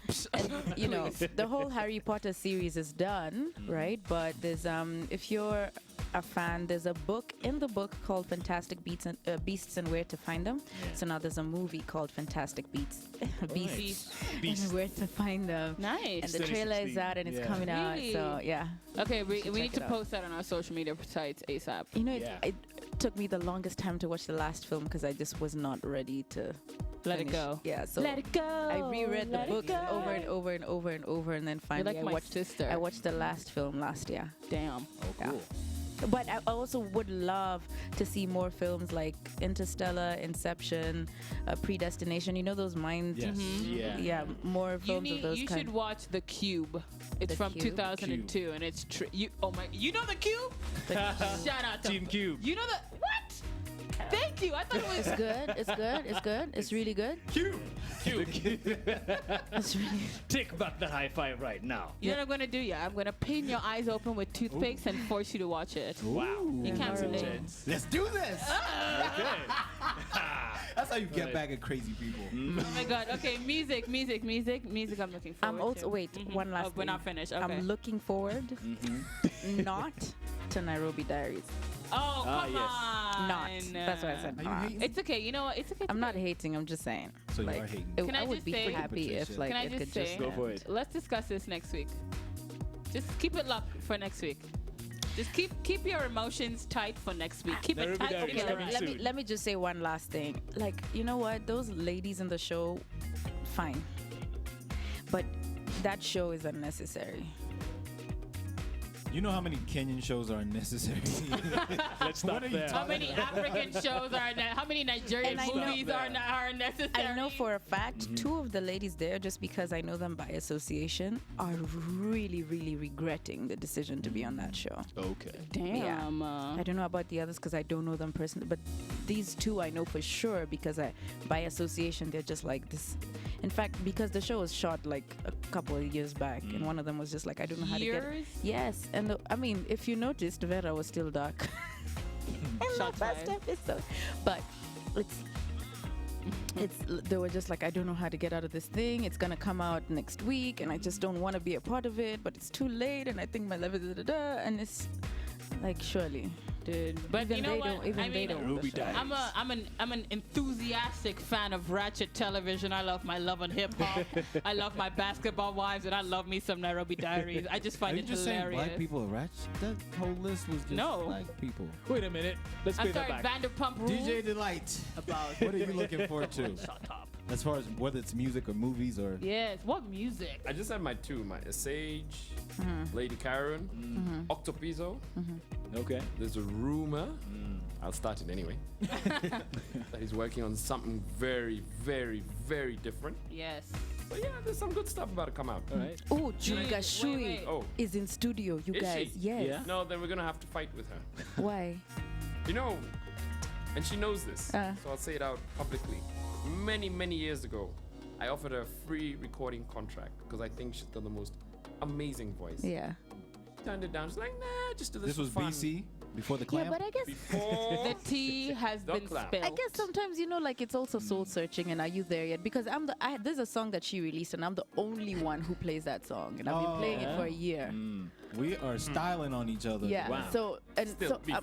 The whole Harry Potter series is done, right? But there's if you're a fan, there's a book in the book called Fantastic Beasts and Where to Find Them. So now there's a movie called Fantastic Beasts and Where to Find Them. Nice. And the trailer is 2016. out and it's Yeah. coming out. So Really? yeah. Okay, we should need check to it out. post that on our social media sites ASAP. Yeah. It took me the longest time to watch the last film because I just was not ready to Let it finish. go. Yeah, so Let it go. I reread the Let it book go. over and over and over and over, and then finally like my sister. I watched the last film last year. Damn. Oh, cool. But I also would love to see more films like Interstellar, Inception, Predestination. Those mind. Yes. Yeah. Yeah, more films of those You kind. should watch The Cube. It's The from Cube? 2002, and it's you know The Cube? Shout out to Team Cube. You know the what? Thank you. I thought it was It's good. It's good. It's good. It's really good. Cube. It's really. Take back the high five right now. You know what I'm gonna do? Yeah, I'm gonna pin your eyes open with toothpicks and force you to watch it. Wow. You can't That's relate. intense. Let's do this. Okay. That's how you get Right. back at crazy people. Oh my god. Okay, music. I'm looking forward. I'm also to. wait. One last. We're thing. not finished. Okay. I'm looking forward, not to Nairobi Diaries. Oh come yes. on. Not. That's what I said. Are you not. hating? It's okay. You know what? It's okay. I'm not hating. I'm just saying. So you like, are hating. Can I I would just be say- happy if Patricia. like Can I it just could say- just Go for end. it. Let's discuss this next week. Just keep it locked for next week. Just keep your emotions tight for next week. Keep Nairobi it tight. Diaries for Okay, coming next week. soon. let me just say one last thing. Like, you know what? Those ladies in the show, fine. But that show is unnecessary. You know how many Kenyan shows are unnecessary? Let's stop What are you there. How many African shows are how many Nigerian And I know- movies are necessary? I know for a fact, two of the ladies there, just because I know them by association, are really, really regretting the decision to be on that show. Okay. Damn. I don't know about the others because I don't know them personally, but these two I know for sure because by association they're just like this. In fact, because the show was shot like a couple of years back, and one of them was just like, I don't know how to get it. Years? Yes, and I mean, if you noticed, Vera was still dark. In the Shots first fired. episode, but it's they were just like, I don't know how to get out of this thing. It's gonna come out next week, and I just don't want to be a part of it. But it's too late, and I think my level and it's like surely. Dude, but Even you know they what? don't. Even I they mean, don't. Ruby understand. Diaries. I'm an enthusiastic fan of Ratchet television. I love my love and hip hop. I love my basketball wives, and I love me some Nairobi Diaries. I just Are find you it just hilarious. saying black people are ratchet? That whole list was just No. black people. Wait a minute. Let's I'm play that sorry, back. Vanderpump Rules. DJ Delight. About What are you looking forward to? Shut up. As far as whether it's music or movies or Yes. What music? I just had my two. My Sage, Lady Karen, Octopizo. Okay. There's a rumor. I'll start it anyway. that he's working on something very, very, very different. Yes. So yeah, there's some good stuff about to come out. All right. Oh, Wait, Juga Shui wait. Oh, is in studio. You Is guys, she? yes. Yeah. no, then we're gonna have to fight with her. Why? You know, and she knows this, Uh. so I'll say it out publicly. Many, many years ago, I offered her a free recording contract because I think she's got the most amazing voice. Yeah. She turned it down. She's like, nah, just do this. this for was fun. BC. Before the Yeah, clam? but I guess Before The tea has The been clam. spilled. I guess sometimes like it's also soul searching, and are you there yet? Because there's a song that she released, and I'm the only one who plays that song, and I've been playing it for a year. We are styling on each other. Yeah. Wow. So Still beef.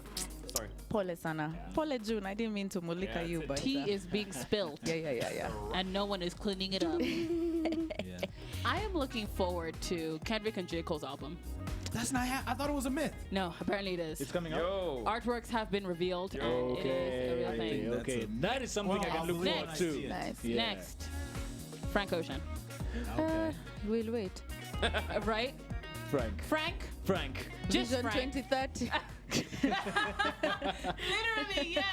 Sorry. Pole sana, pole June. I didn't mean to mulika you, but Tea is being spilled, yeah. and no one is cleaning it up. Yeah. I am looking forward to Kendrick and J. Cole's album. That's not. I thought it was a myth. No, apparently it is. It's coming out. Yo. Artworks have been revealed, and it is a real thing. That's Okay. a- That is something Well, I can I'll look believe forward when I to. see it. Nice. Yeah. Next, Frank Ocean. Okay. We'll wait. Right? Frank? Just Vision Frank. 2030. Literally, yes.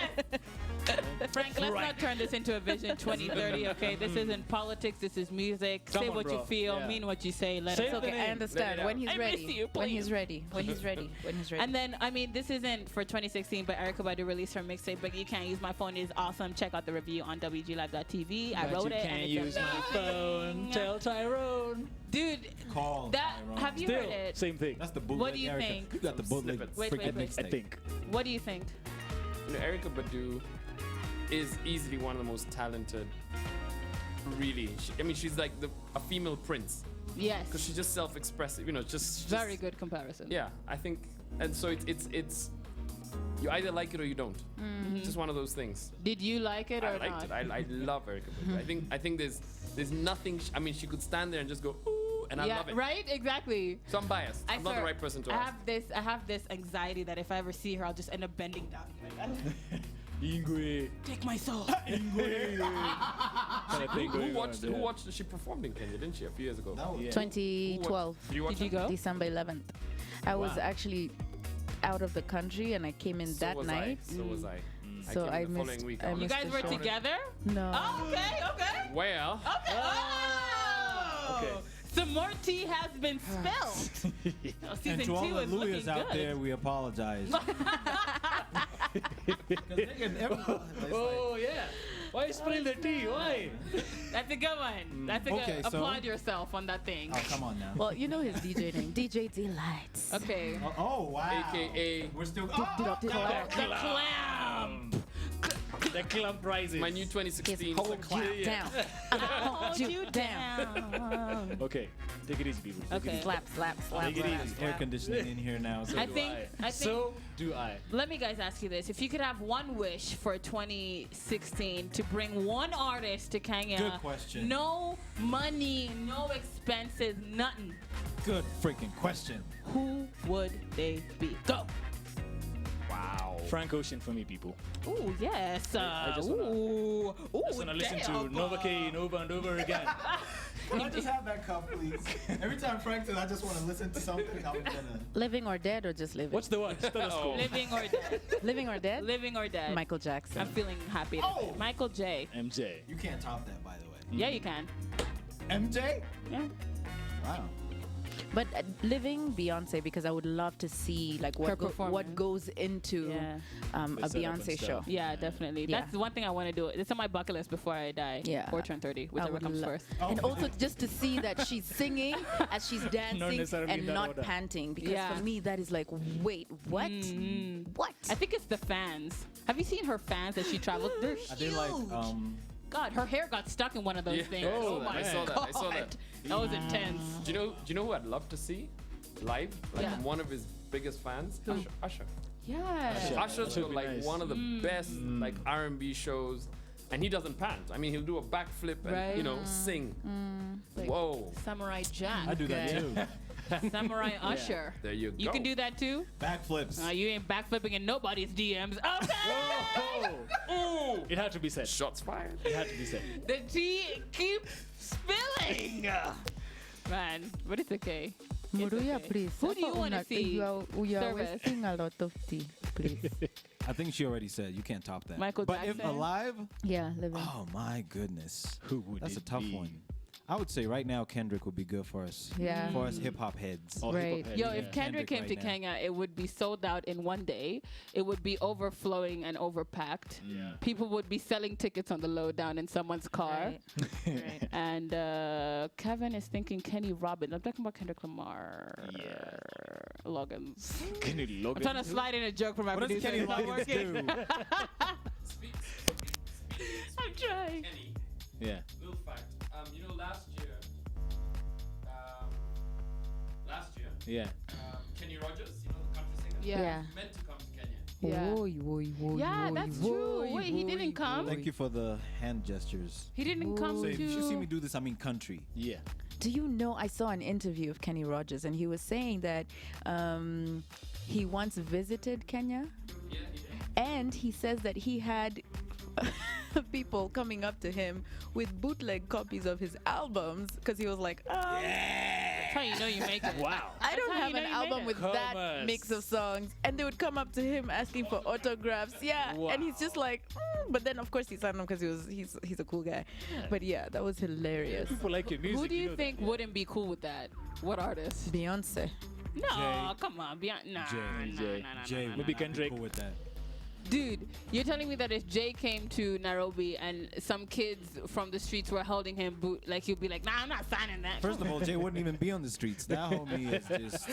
Frank, let's not turn this into a Vision 2030, okay? This isn't politics, this is music. Come Say on, what you bro. feel, Yeah. mean what you say, let Say it the okay. Okay, I name. understand. Let it When out. he's I miss ready. you, When he's please. ready. When he's ready. When he's ready. And then, I mean, this isn't for 2016, but Erica Badu released her mixtape, but You Can't Use My Phone is awesome. Check out the review on WGLive.tv. I But wrote you it. can't and it's use my phone. amazing. Tell Tyrone. Dude, Call. that, Tyrone. have you Still, heard it? same thing. That's the bootleg. What do you Erica. think? You got the bootleg. Snippets. Wait, freaking wait. I mixtape. think. What do you think? You know, Erica Badu is easily one of the most talented. Really, she's like a female Prince Yes. because she's just self-expressive. You know, just Very good comparison. Yeah, I think, and so it's you either like it or you don't. It's just one of those things. Did you like it or I liked not? it. I love Erica Badu. I think there's nothing. She could stand there and just go ooh, and I Yeah, love it. right? Exactly. So I'm biased. I'm not the swear, right person to I ask. have this anxiety that if I ever see her, I'll just end up bending down. Ingwe. Take my soul. Ingwe. Kind of thing Who going watched? on, Who yeah. watched? She performed in Kenya, didn't she, a few years ago? That was- Yeah. 2012. Did you watch Did you it? go? December 11th. I was actually out of the country, and I came in So that was night. I. So was I. So came I in the missed- following week. I was You missed guys the were show. together? No. Oh, okay. Well, Okay. Oh! Okay. Some more tea has been spilled. Oh, season And to all 2 the is looking Louis out good. there, we apologize. 'Cause they can- everyone- it's Oh yeah. Why spill the tea? Why? That's a good one. That's a Okay, good. so- Applaud yourself on that thing. Oh, come on now. Well, you know his DJ name, DJ Delights. Okay. Oh, wow. AKA We're still. The clam. The clump rising. my new 2016. Hold you down. Hold you down. Okay, take it easy, people. Take Okay. It Slap, slap, slap. Take it slap, easy. Air slap. conditioning in here now. So I do think. I. So do I. Let me guys ask you this: if you could have one wish for 2016 to bring one artist to Kenya, Good question. no money, no expenses, nothing, good freaking question. who would they be? Go. Wow. Frank Ocean for me, people. Ooh, yes. I just wanna- ooh, Just wanna listen to Nova Kane over and over again. Can I just have that cup, please? Every time Frank says, I just want to listen to something, I'm gonna. Living or dead, or just living? What's the one? Stethoscope. Living or dead. Living or dead? Living or dead. Michael Jackson. I'm feeling happy. Oh! Michael J. MJ. You can't top that, by the way. Yeah, you can. MJ? Yeah. Wow. But living Beyonce, because I would love to see like Her what performance. goes into Yeah. a The setup and Beyonce show. stuff. Yeah, definitely. Yeah. That's one thing I want to do. It's on my bucket list before I die. Yeah. Or turn 30, I whichever would comes lo- first. And also just to see that she's singing as she's dancing necessarily in and that not order. panting. Because Yeah. for me, that is like, wait, what? What? I think it's the fans. Have you seen her fans as she travels? They're I huge. did like, God, her hair got stuck in one of those Yeah. things. Oh, my I saw that. God. I saw that. That was intense. Do you know who I'd love to see live? Like Yeah. one of his biggest fans, Usher. Yeah. Usher's Should got be like nice. one of the best like R&B shows, and he doesn't pant. I mean, he'll do a backflip and Right. you know sing. Like Whoa, Samurai Jack. I do that too. Samurai Usher. there you go. You can do that too? Backflips. You ain't backflipping in nobody's DMs. Okay. Oh! It had to be said. Shots fired. It had to be said. The tea keeps spilling. Man, but it's okay. It's Maruya, okay. please. Who do you want to see? You are service? wasting a lot of tea, please. I think she already said you can't top that. Michael but if Jackson? alive, Yeah, living. oh my goodness. Who would That's a it tough be? one. I would say right now Kendrick would be good for us. Yeah. For us hip hop heads. Oh, Right. hip-hop head, Yo, yeah. if Kendrick came right to now. Kenya, it would be sold out in one day. It would be overflowing and overpacked. Yeah. People would be selling tickets on the low down in someone's car. Right. Right. And Kevin is thinking Kenny Robbins. I'm talking about Kendrick Lamar. Yeah. Loggins. Kenny I'm trying to slide in a joke from my What does producer. Kenny It's not Loggins working. do? I'm trying. Kenny, Yeah. little fact. You know, last year, Yeah. Kenny Rogers, you know, the country singer, Yeah. meant to come to Kenya. Yeah. Yeah, that's true. Wait, he didn't come? Thank you for the hand gestures. He didn't come So to... if you see me do this, I mean country. Yeah. Do you know, I saw an interview of Kenny Rogers, and he was saying that he once visited Kenya, Yeah, he did. and he says that he had people coming up to him with bootleg copies of his albums because he was like, That's how you know you make it. Wow. I don't how have you an know you album made with it. that Commerce. mix of songs, and they would come up to him asking for autographs. Yeah, and he's just like, but then of course he signed them because he's a cool guy. But yeah, that was hilarious. People like your music. Who do you know think that. wouldn't be cool with that? What artist? Beyonce. No, Jay. come on. Nah, Jay. Jay would Maybe not be Kendrick. cool with that. Dude, you're telling me that if Jay came to Nairobi and some kids from the streets were holding him, like he'd be like, nah, I'm not signing that. First of all, Jay wouldn't even be on the streets. That homie is just,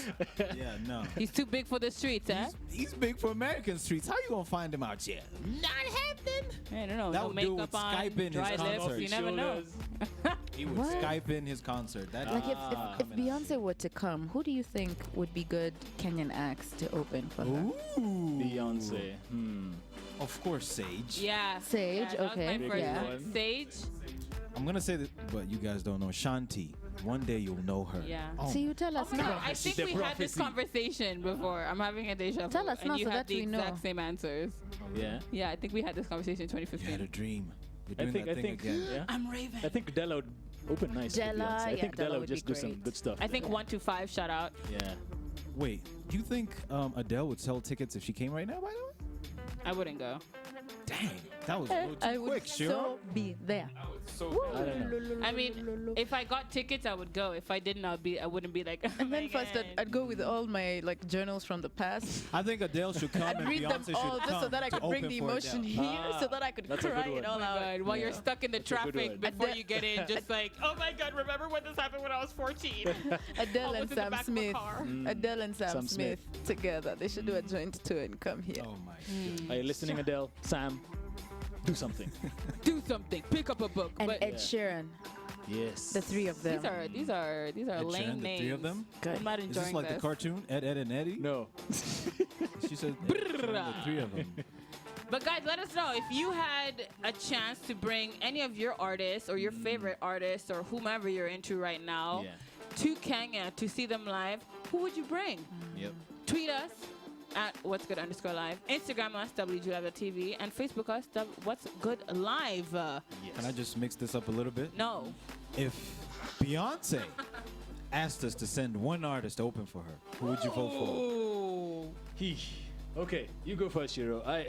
yeah, no. He's too big for the streets, eh? He's big for American streets. How you gonna find him out here? Not happening. I don't know. That No would do makeup with on, Skype in dry his lips. concert. You never know. He would What? Skype in his concert. That Like if Beyonce were to come, who do you think would be good Kenyan acts to open for her? Ooh. Beyonce. Of course, Sage. Yeah. Sage, Yeah, that was okay, my first yeah. one. Sage. I'm gonna say that, but you guys don't know Shanti. One day you'll know her. Yeah. Oh, So you tell us now. I think The we had this prophecy. conversation before. I'm having a deja vu. Tell us and now you so had that the we know. exact same answers. Yeah. Yeah, I think we had this conversation in you had 2015. a dream. You're I doing think. that thing again. Yeah. I'm Raven. I think Della would open nice. with Della, Beyonce. I yeah, think Della Della would would just be do some great. good stuff. I think 125 shout out. Yeah. Wait, do you think Adele would sell tickets if she came right now? By the way. I wouldn't go. Dang, that was a little too I would quick, Shiro. so be there. So I don't know. I mean, if I got tickets, I would go. If I didn't, I wouldn't be like. And then first I'd go with all my like journals from the past. I think Adele should come I'd and read them Beyonce should all come just so that I to could bring open the for emotion Adele. here, so that I could That's a cry good it all one. out. God, while you're stuck in the That's a good traffic one. before Adele- you get in, just like, oh my God, remember when this happened when I was 14? Adele I and was in the Sam back of a Smith. car. Adele and Sam, Sam Smith, together. They should do a joint tour and come here. Oh my. Are you listening, Adele? Sam, do something. Do something. Pick up a book. And but Ed Sheeran, Yes. the three of them. these are Ed lame Sheeran, the names. three of them? Good. I'm not Is enjoying this like the cartoon? Ed, Ed, and Eddie? No. She said Ed Sheeran, the three of them. But guys, let us know if you had a chance to bring any of your artists or your favorite artists or whomever you're into right now Yeah. to Kenya to see them live. Who would you bring? Yep. Tweet us at What's Good _live, Instagram us WGLive.tv, and Facebook us What's Good Live. Can I just mix this up a little bit? No. If Beyonce asked us to send one artist to open for her, who would you vote for? Ooh. Okay, you go first, Shiro. I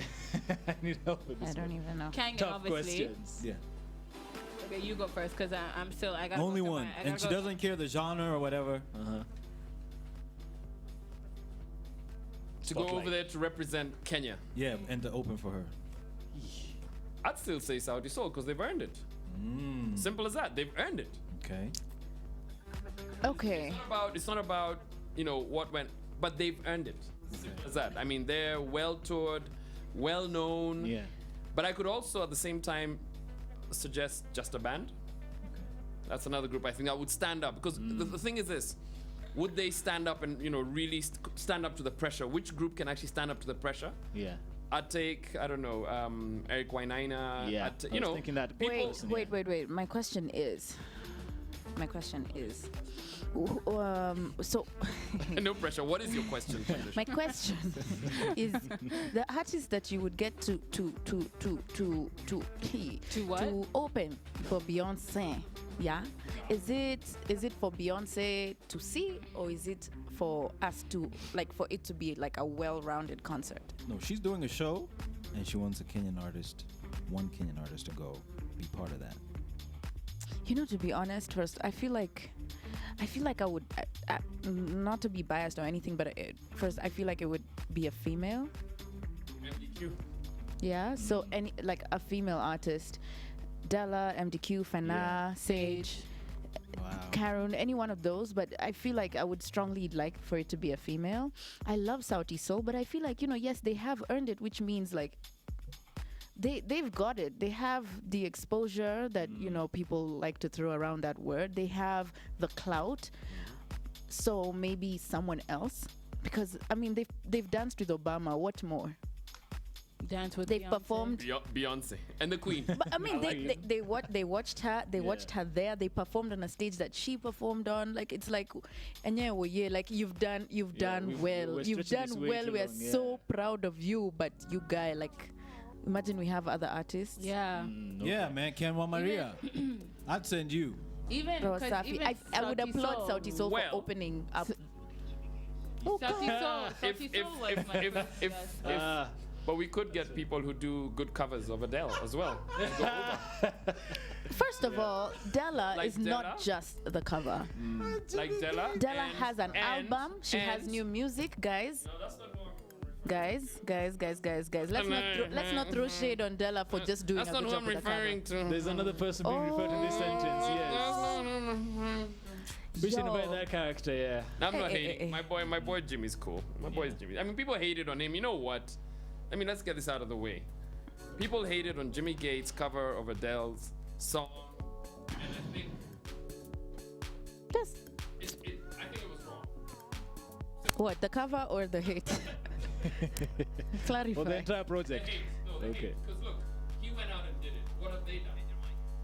need help with this. I don't one. even know. Kenya, Tough obviously. questions. Yeah. Okay, you go first because I'm still. I got Only one. And she doesn't care the genre or whatever. Uh-huh. to go Spotlight. over there to represent Kenya, Yeah, and to open for her. I'd still say Saudi Soul because they've earned it. Simple as that. They've earned it. Okay. Okay. It's not about what went, but they've earned it. Simple as that. I mean, they're well toured, well known. Yeah. But I could also at the same time suggest just a band. That's another group I think that would stand up because the thing is this: would they stand up and really stand up to the pressure? Which group can actually stand up to the pressure? Yeah. I'd take I don't know Eric Wainaina. Yeah. I'd I was thinking that. people. Wait. My question is. So No pressure. What is your question? my question is the artist that you would get to what? to open for Beyonce, yeah? Is it for Beyonce to see, or is it for us to for it to be like a well-rounded concert? No, she's doing a show, and she wants one Kenyan artist to go be part of that. To be honest, first I feel like I would not to be biased or anything, but first I feel like it would be a female. MDQ. Yeah, so any a female artist, Della, MDQ, Fana, Sage, Karun, any one of those, but I feel like I would strongly like for it to be a female. I love Sauti Sol, but I feel like, yes, they have earned it, which means like they've got it. They have the exposure that, people like to throw around that word. They have the clout. So maybe someone else, because I mean they've danced with Obama. What more? Dance with They Beyonce. performed. Beyonce and the Queen. But I mean, they watched her. They watched her there. They performed on a stage that she performed on. Like it's like, and like you've done well. You've done well. We're so proud of you. But you guy, like, imagine we have other artists. Yeah. Yeah, man, Kenwa Maria. I'd send you. Even, Bro, 'cause Safi, even I would Sauti applaud Sol. Sauti Sol Well, for opening up. Oh Sauti God. Sol. Sauti Sol was my first guess. But we could get people who do good covers of Adele as well. To go over. First of all, Della Like is not Della? just the cover. Like Della. Della and- has an and- album. She has and- new music, guys. No, that's not who I'm Guys. Let's not throw shade on Della for just doing That's a not good who job I'm with the cover. referring to. There's another person being referred to in this sentence. Yes. We should invite that character. Yeah. I'm not Hey, hating. hey. My boy Jimmy's cool. My boy's Jimmy. I mean, people hated on him. You know what? I mean, let's get this out of the way. People hated on Jimmy Gates' cover of Adele's song, and I think Yes. I think it was wrong. What, the cover or the hate? Clarify. For the entire project. No, the Okay. Because look, he went out and did it. What have they done?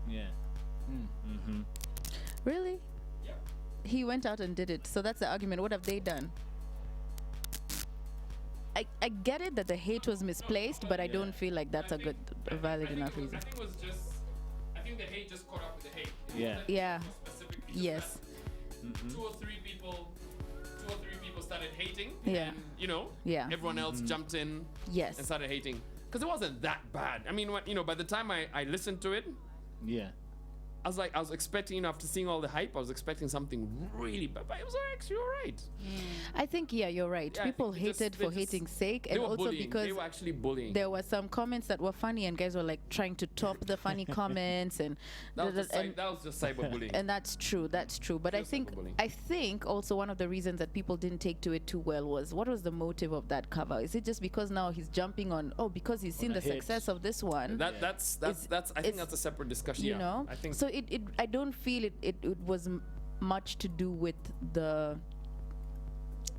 Yeah. Really? Yeah. He went out and did it. So that's the argument. What have they done? I get it that the hate was misplaced, but I don't feel like that's a valid enough reason. I think it was just. I think the hate just caught up with the hate. It Yeah. wasn't Yeah. specific because Yes. two or three people started hating. Yeah. And, Yeah. everyone else jumped in Yes. and started hating. Because it wasn't that bad. I mean, by the time I listened to it, Yeah. I was expecting, after seeing all the hype, I was expecting something really bad. But it was actually all right. I think, you're right. Yeah, I People think hated for hating's sake, They and were also bullying. because They were actually bullying. there were some comments that were funny, and guys were like trying to top the funny comments, and That was just cyberbullying. and that's true. But Just cyberbullying. I think also one of the reasons that people didn't take to it too well was, what was the motive of that cover? Is it just because now he's jumping on? Oh, because he's seen a the hit. success of this one. That's I think it's- that's a separate discussion. You Yeah, know. I think So I don't feel it was much to do with the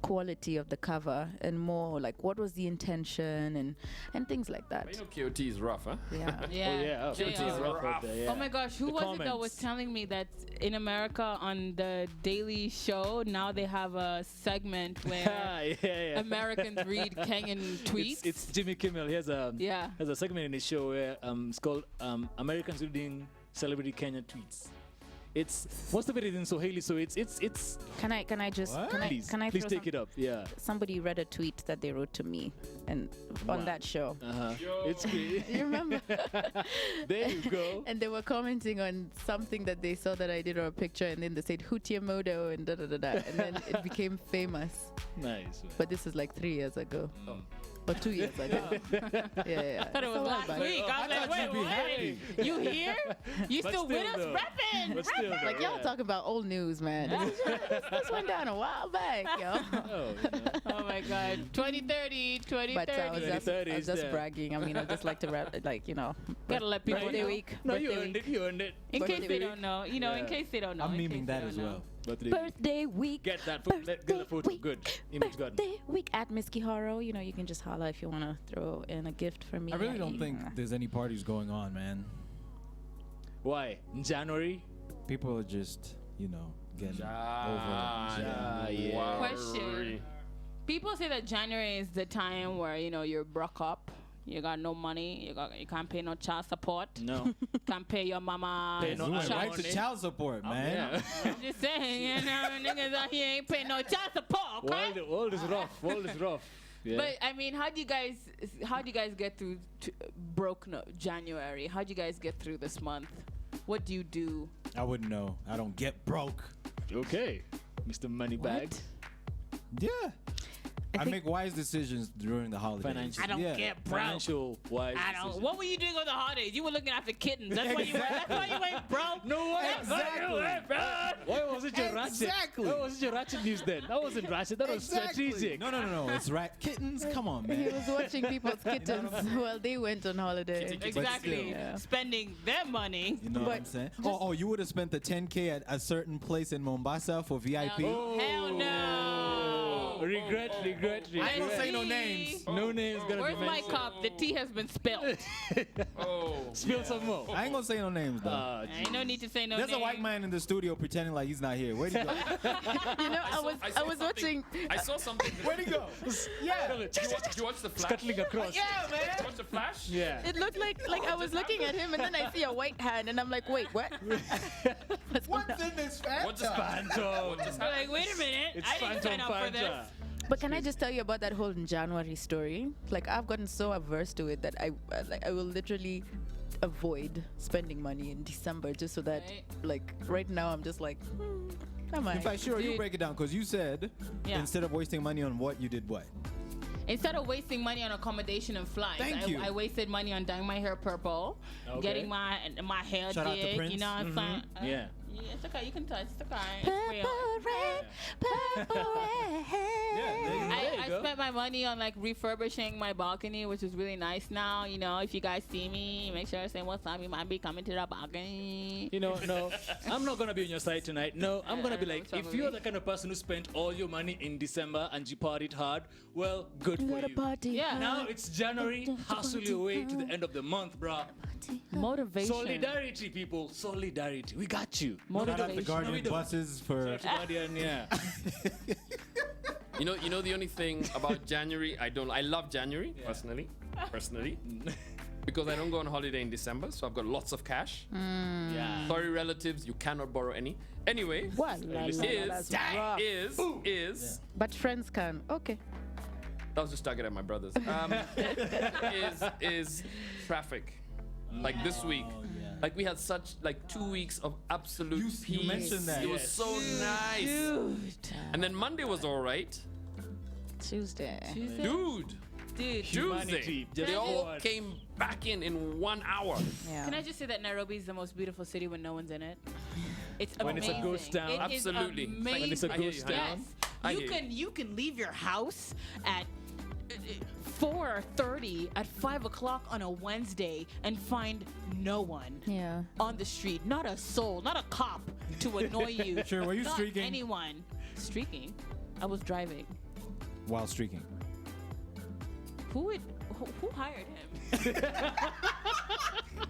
quality of the cover, and more like what was the intention and things like that. But KOT is rough, huh? Yeah. Oh yeah. They It's are. rough out there, yeah. Oh my gosh, who The was it that was comments. telling me that in America on the Daily Show now they have a segment where yeah. Americans read Kenyan tweets? It's Jimmy Kimmel. He has a segment in his show where it's called Americans Reading Celebrity Kenya Tweets. It's most of it is in Swahili, so it's Can I just What? please can I please throw take it up. Yeah. Somebody read a tweet that they wrote to me and on that show. It's good. You remember? There you go. And they were commenting on something that they saw that I did, or a picture, and then they said Hutiemodo and da da da da, and then it became famous. Nice. But this is like 3 years ago. Or 2 years ago. yeah. I thought it was last week. I was like, wait, you here? You But still with still, us? though. Repping! But still, Like, y'all talk about old news, man. This went down a while back, yo. Oh my God. 2030, 2030. But I was just 2030 is there. bragging. I mean, I just like to rap, like, Gotta let people birthday know. week. No, you birthday earned week. it. You earned it. In Birthday case they week. don't know, in Yeah. case they don't know. I'm in case memeing they that don't as know. well. Birthday week. Get that. Get the photo. Good. Image good. Birthday week at Miss Kiharo. You can just holla if you want to throw in a gift for me. I really don't think there's any parties going on, man. Why? In January? People are just, getting Yeah. Wow. Question. People say that January is the time where you're broke up, you got no money, you can't pay no child support, No. can't pay your mama. Pay no We went child right to money. child support, man. Yeah. I'm just saying, niggas out here ain't paying no child support, okay? World is rough. World is rough. Yeah. But I mean, how do you guys get through broke January? How do you guys get through this month? What do you do? I wouldn't know. I don't get broke. Okay, Mr. Moneybag. Yeah. I make wise decisions during the holidays. Financial. I don't get broke. Financial wise. I don't. What were you doing on the holidays? You were looking after kittens. That's why you went. That's why you went broke. No way. Exactly. Why was it your Ratchet? Exactly. Why was it your Ratchet news then? That wasn't Ratchet. That was strategic. No. It's kittens. Come on, He man. was watching people's kittens while they went on holiday. Exactly. Yeah. Spending their money. You know what I'm saying? Oh, you would have spent the 10K at a certain place in Mombasa for VIP. Hell no. Regret. I ain't gonna say no names. No names gonna Where's be my mentioned. cup? The tea has been spilled. Spill some more. I ain't gonna say no names though. Ain't no need to say no There's names. a white man in the studio pretending like he's not here. Where'd he go? You know, I was watching. I saw something. Where'd he go? Yeah. Did you watch the Flash? Scuttling across. Yeah, man. Did you watch the Flash? Yeah. It looked like I was looking at him and then I see a white hand and I'm like, wait, what? What's going What's on? in this Fanta? What just Phantom. Like, wait a minute. It's I didn't sign Phantom up for this. Fanta. But can I just tell you about that whole January story? Like I've gotten so averse to it that I will literally avoid spending money in December just so that Right. right now I'm just like, am I? In fact, sure, you Dude. break it down because you said Yeah. instead of wasting money on what, you did what? Instead of wasting money on accommodation and flights, Thank you. I wasted money on dyeing my hair purple, Okay. getting my hair Shout out to did. Prince. You know what I'm saying? Yeah. Yeah, it's okay. You can touch. It's okay. It's real. Purple rain. There you I go. spent my money on like refurbishing my balcony, which is really nice now. You know, if you guys see me, make sure to say what's up. You might be coming to the balcony. You know, no, I'm not gonna be on your side tonight. No, I'm gonna be like, what's wrong if with you're me? the kind of person who spent all your money in December and you partied hard, well, good for Got a you. party. Yeah. Now it's January. Hustle your way to the end of the month, bruh. Motivation. Solidarity, people. Solidarity. We got you. Shout out the Motivation. Guardian buses for. Guardian, yeah. You know the only thing about January I love January personally, because I don't go on holiday in December, so I've got lots of cash. Yeah. Sorry, relatives, you cannot borrow any. Anyway, What? That's rough. is But friends can. Okay. that was just targeted at my brothers. Is traffic. Like this week. Like we had such 2 weeks of absolute peace. You mentioned that. It was so nice. And then Monday was all right. Tuesday. Dude. Dude. Humanity Tuesday. just They all poured. came back in 1 hour. Yeah. Can I just say that Nairobi is the most beautiful city when no one's in it? It's When it's amazing. a ghost town. It is Absolutely. amazing. When it's a I hear ghost you. town. Yes. I hear you. You can leave your house at 4:30 at 5 o'clock on a Wednesday and find no one Yeah. on the street. Not a soul, not a cop to annoy you. Sure, were you not streaking? anyone. Streaking? I was driving. While streaking. Who hired him?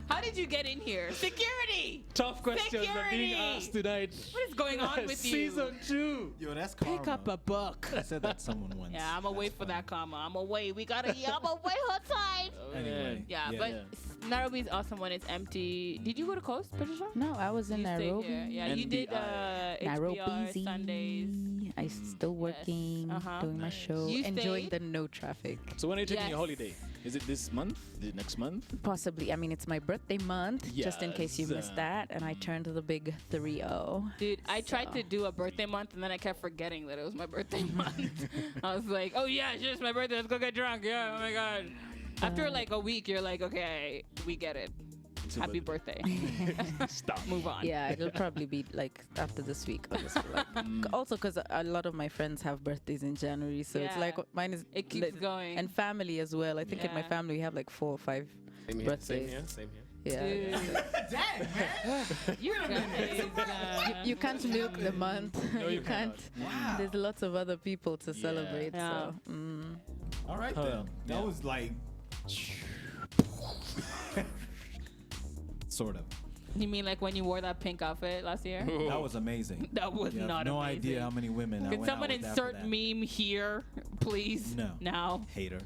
How did you get in here? Security! Tough questions are being Security! asked tonight. What is going on with you? Season 2. Yo, that's karma. Pick up a book. I said that to someone once. Yeah, I'm gonna wait for that comma. I'm gonna wait. We gotta. Yeah, I'm gonna wait her time. Anyway. Yeah, but Nairobi is awesome when it's empty. Did you go to Coast, Patricia? No, I was in You stayed Nairobi. here. Yeah, you did HBR Sundays. I still working, Uh-huh. doing my show, You enjoying stayed? the no traffic. So when are you taking Yes. your holiday? Is it this month? Is it next month? Possibly. I mean, it's my birthday month, just in case you Yes. missed that. And I turned the big 3-0. Dude, I tried to do a birthday month and then I kept forgetting that it was my birthday month. I was like, oh yeah, it's just my birthday. Let's go get drunk. Yeah, oh my god. After like a week, you're like, okay, we get it. Happy birthday. Stop. Move on. Yeah, it'll probably be like after this week. Honestly. Also, because a lot of my friends have birthdays in January, so it's Yeah. like mine is. It keeps going. And family as well. I think in my Yeah. family we have like 4 or 5 Same here. birthdays. Same here. Yeah. You guys, You can't milk the month. No, you can't. Wow. There's lots of other people to celebrate. Yeah. So. All right, Oh, then. yeah. That was like. Sort of. You mean like when you wore that pink outfit last year? That was amazing. That was You have not no amazing. idea how many women I Can went out someone with after insert that. meme here, please? No. Now. Hater.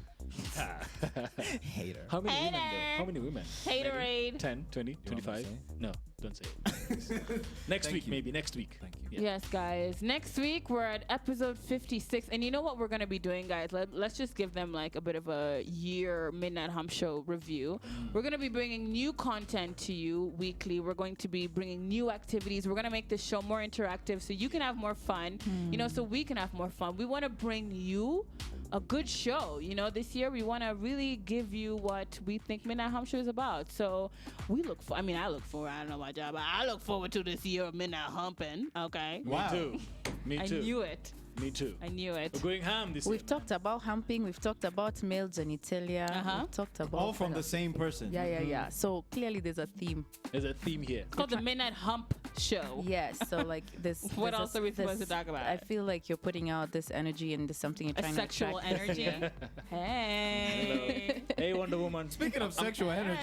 Hater. How many women Hater. though? How many women? Haterade. 10, 20, You want me to 25? say? No. Don't say it. Next Thank week, you. maybe. Next week. Thank you. Yeah. Yes, guys. Next week we're at episode 56, and you know what we're gonna be doing, guys? Let's just give them like a bit of a year Midnight Hump Show review. We're gonna be bringing new content to you weekly. We're going to be bringing new activities. We're gonna make this show more interactive, so you can have more fun. You know, so we can have more fun. We want to bring you a good show. You know, this year we want to really give you what we think Midnight Hump Show is about. So we look for. I mean, I don't know about y'all, but I look forward to this year of Midnight Humping. Okay. Wow. Me too. Me I too. knew it. Me too. I knew it. We're going ham this We've year. talked about humping. We've talked about male genitalia. We've talked about All from the same person. Yeah. So clearly there's a theme. There's a theme here. It's called the Midnight Hump Show. Yes. So like this. What there's else are we supposed to talk about? I feel like you're putting out this energy and there's something you're A trying sexual to attract. energy. Hey. Hey, Wonder Woman. Speaking of sexual energy,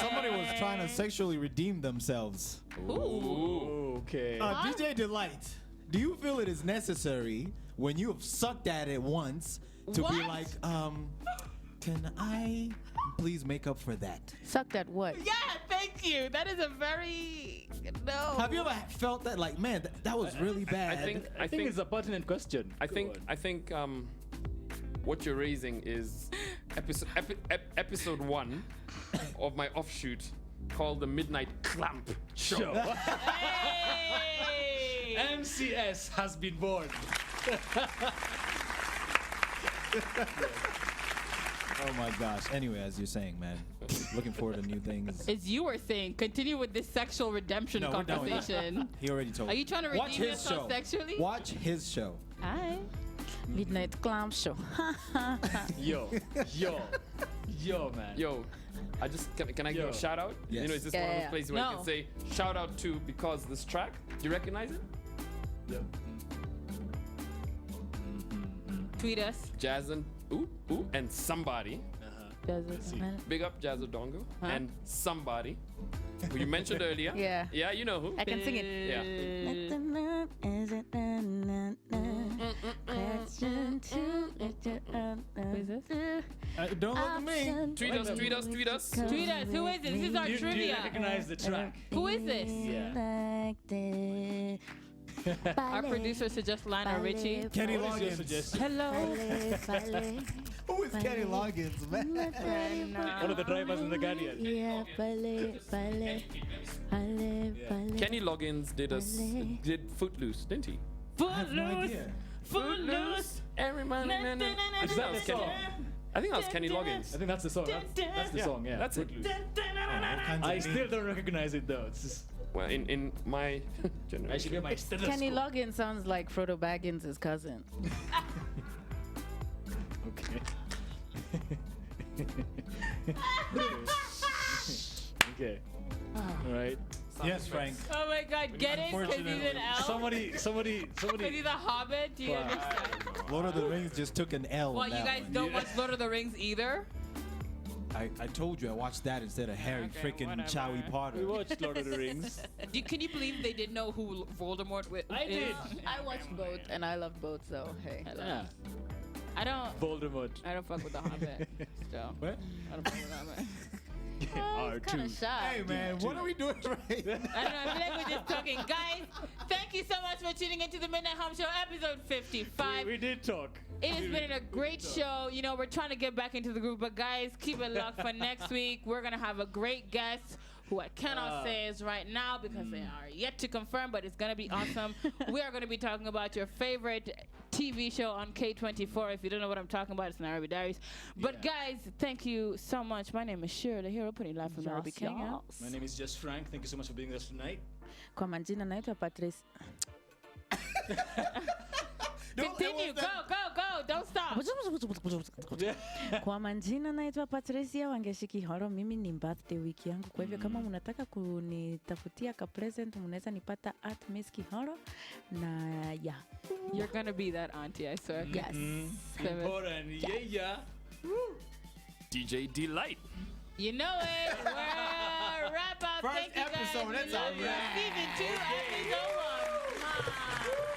somebody was trying to sexually redeem themselves. Ooh, okay. DJ Delight, do you feel it is necessary when you have sucked at it once to be What? like, can I please make up for that? Sucked at what? Yeah, thank you. That is a very no. Have you ever felt that, like, man, that was really bad? I think it's a pertinent question. I think what you're raising is episode 1 of my offshoot called the Midnight Clamp Show. Sure. Hey! MCS has been born. Oh my gosh. Anyway, as you're saying, man, looking forward to new things. As you were saying, continue with this sexual redemption No, we're done with that. conversation. He already told Are me. you trying to Watch redeem his yourself show. sexually? Watch his show. Hi. Midnight Clam Show. Yo, man. Yo, I just can I give Yo. a shout out? Yes. You know, is this one of Yeah. those places where I No. can say shout out to because this track? Do you recognize it? Yep. Tweet us. Jazz and and somebody. Big up Jazzo Dongo Huh? and somebody who you mentioned earlier. Yeah. Yeah, you know who. I can sing it. Yeah. Who is this? Don't look at me. Tweet us. Tweet us. Who is this? This is our Do you trivia. recognize the track? Who is this? Yeah. Our producer suggests Lionel Richie. Kenny What is your Loggins. suggestion? Hello. Who is Kenny Loggins, man? One of the drivers in the Guardian. Kenny Loggins did Footloose, didn't he? I have no idea. Footloose. Every man. I think that was Kenny. I think that was Kenny Loggins. I think that's the song. That's the song, yeah. That's it. I still don't recognize it though. It's just, Well, in my generation. I should get my stethoscope. Kenny Loggins sounds like Frodo Baggins' cousin. Okay. Okay. All right. Yes, Frank. Oh my God, get it? Because he's an elf? Somebody. Because he's a hobbit? Do you Wow. understand? Lord of the Rings just took an L. Well, on you that guys one. don't watch Lord of the Rings either? I told you I watched that instead of Harry Okay, freaking whatever. Chowie Potter. We watched Lord of the Rings. Can you believe they didn't know who Voldemort is? I did. I watched both and I loved both, so hey. Yeah. I don't Voldemort. fuck with the Hobbit. Still. What? I don't fuck with the Hobbit. Kind of R2. shy. Hey man, what are we doing right I don't know. I feel like we're just talking. Guys, thank you so much for tuning into the Midnight Home Show, episode 55. We did talk. It has been a great show. You know, we're trying to get back into the group, but guys, keep it locked for next week. We're going to have a great guest who I cannot say is right now because they are yet to confirm, but it's going to be awesome. We are going to be talking about your favorite TV show on K24. If you don't know what I'm talking about, it's Nairobi Diaries. But guys, thank you so much. My name is Shirley here. We're putting live from Nairobi, Kenya. My name is Just Frank. Thank you so much for being with us tonight. Kwa majina naitwa Patrice. Continue. Go. Don't stop. Kwa majina naitwa Patricia Wangeshiki Horo. Mimi ni birthday wiki yangu. Kwa hivyo kama mnataka kunitafutia ka present, mnaweza nipata at Miss Kihoro na yeah. You're going to be that auntie, I swear. Yes. Important. Yeah. DJ Delight. You know it. We're wrap up. First Thank you guys. episode, We that's love a you. wrap. Season 2, episode 1. Mwah.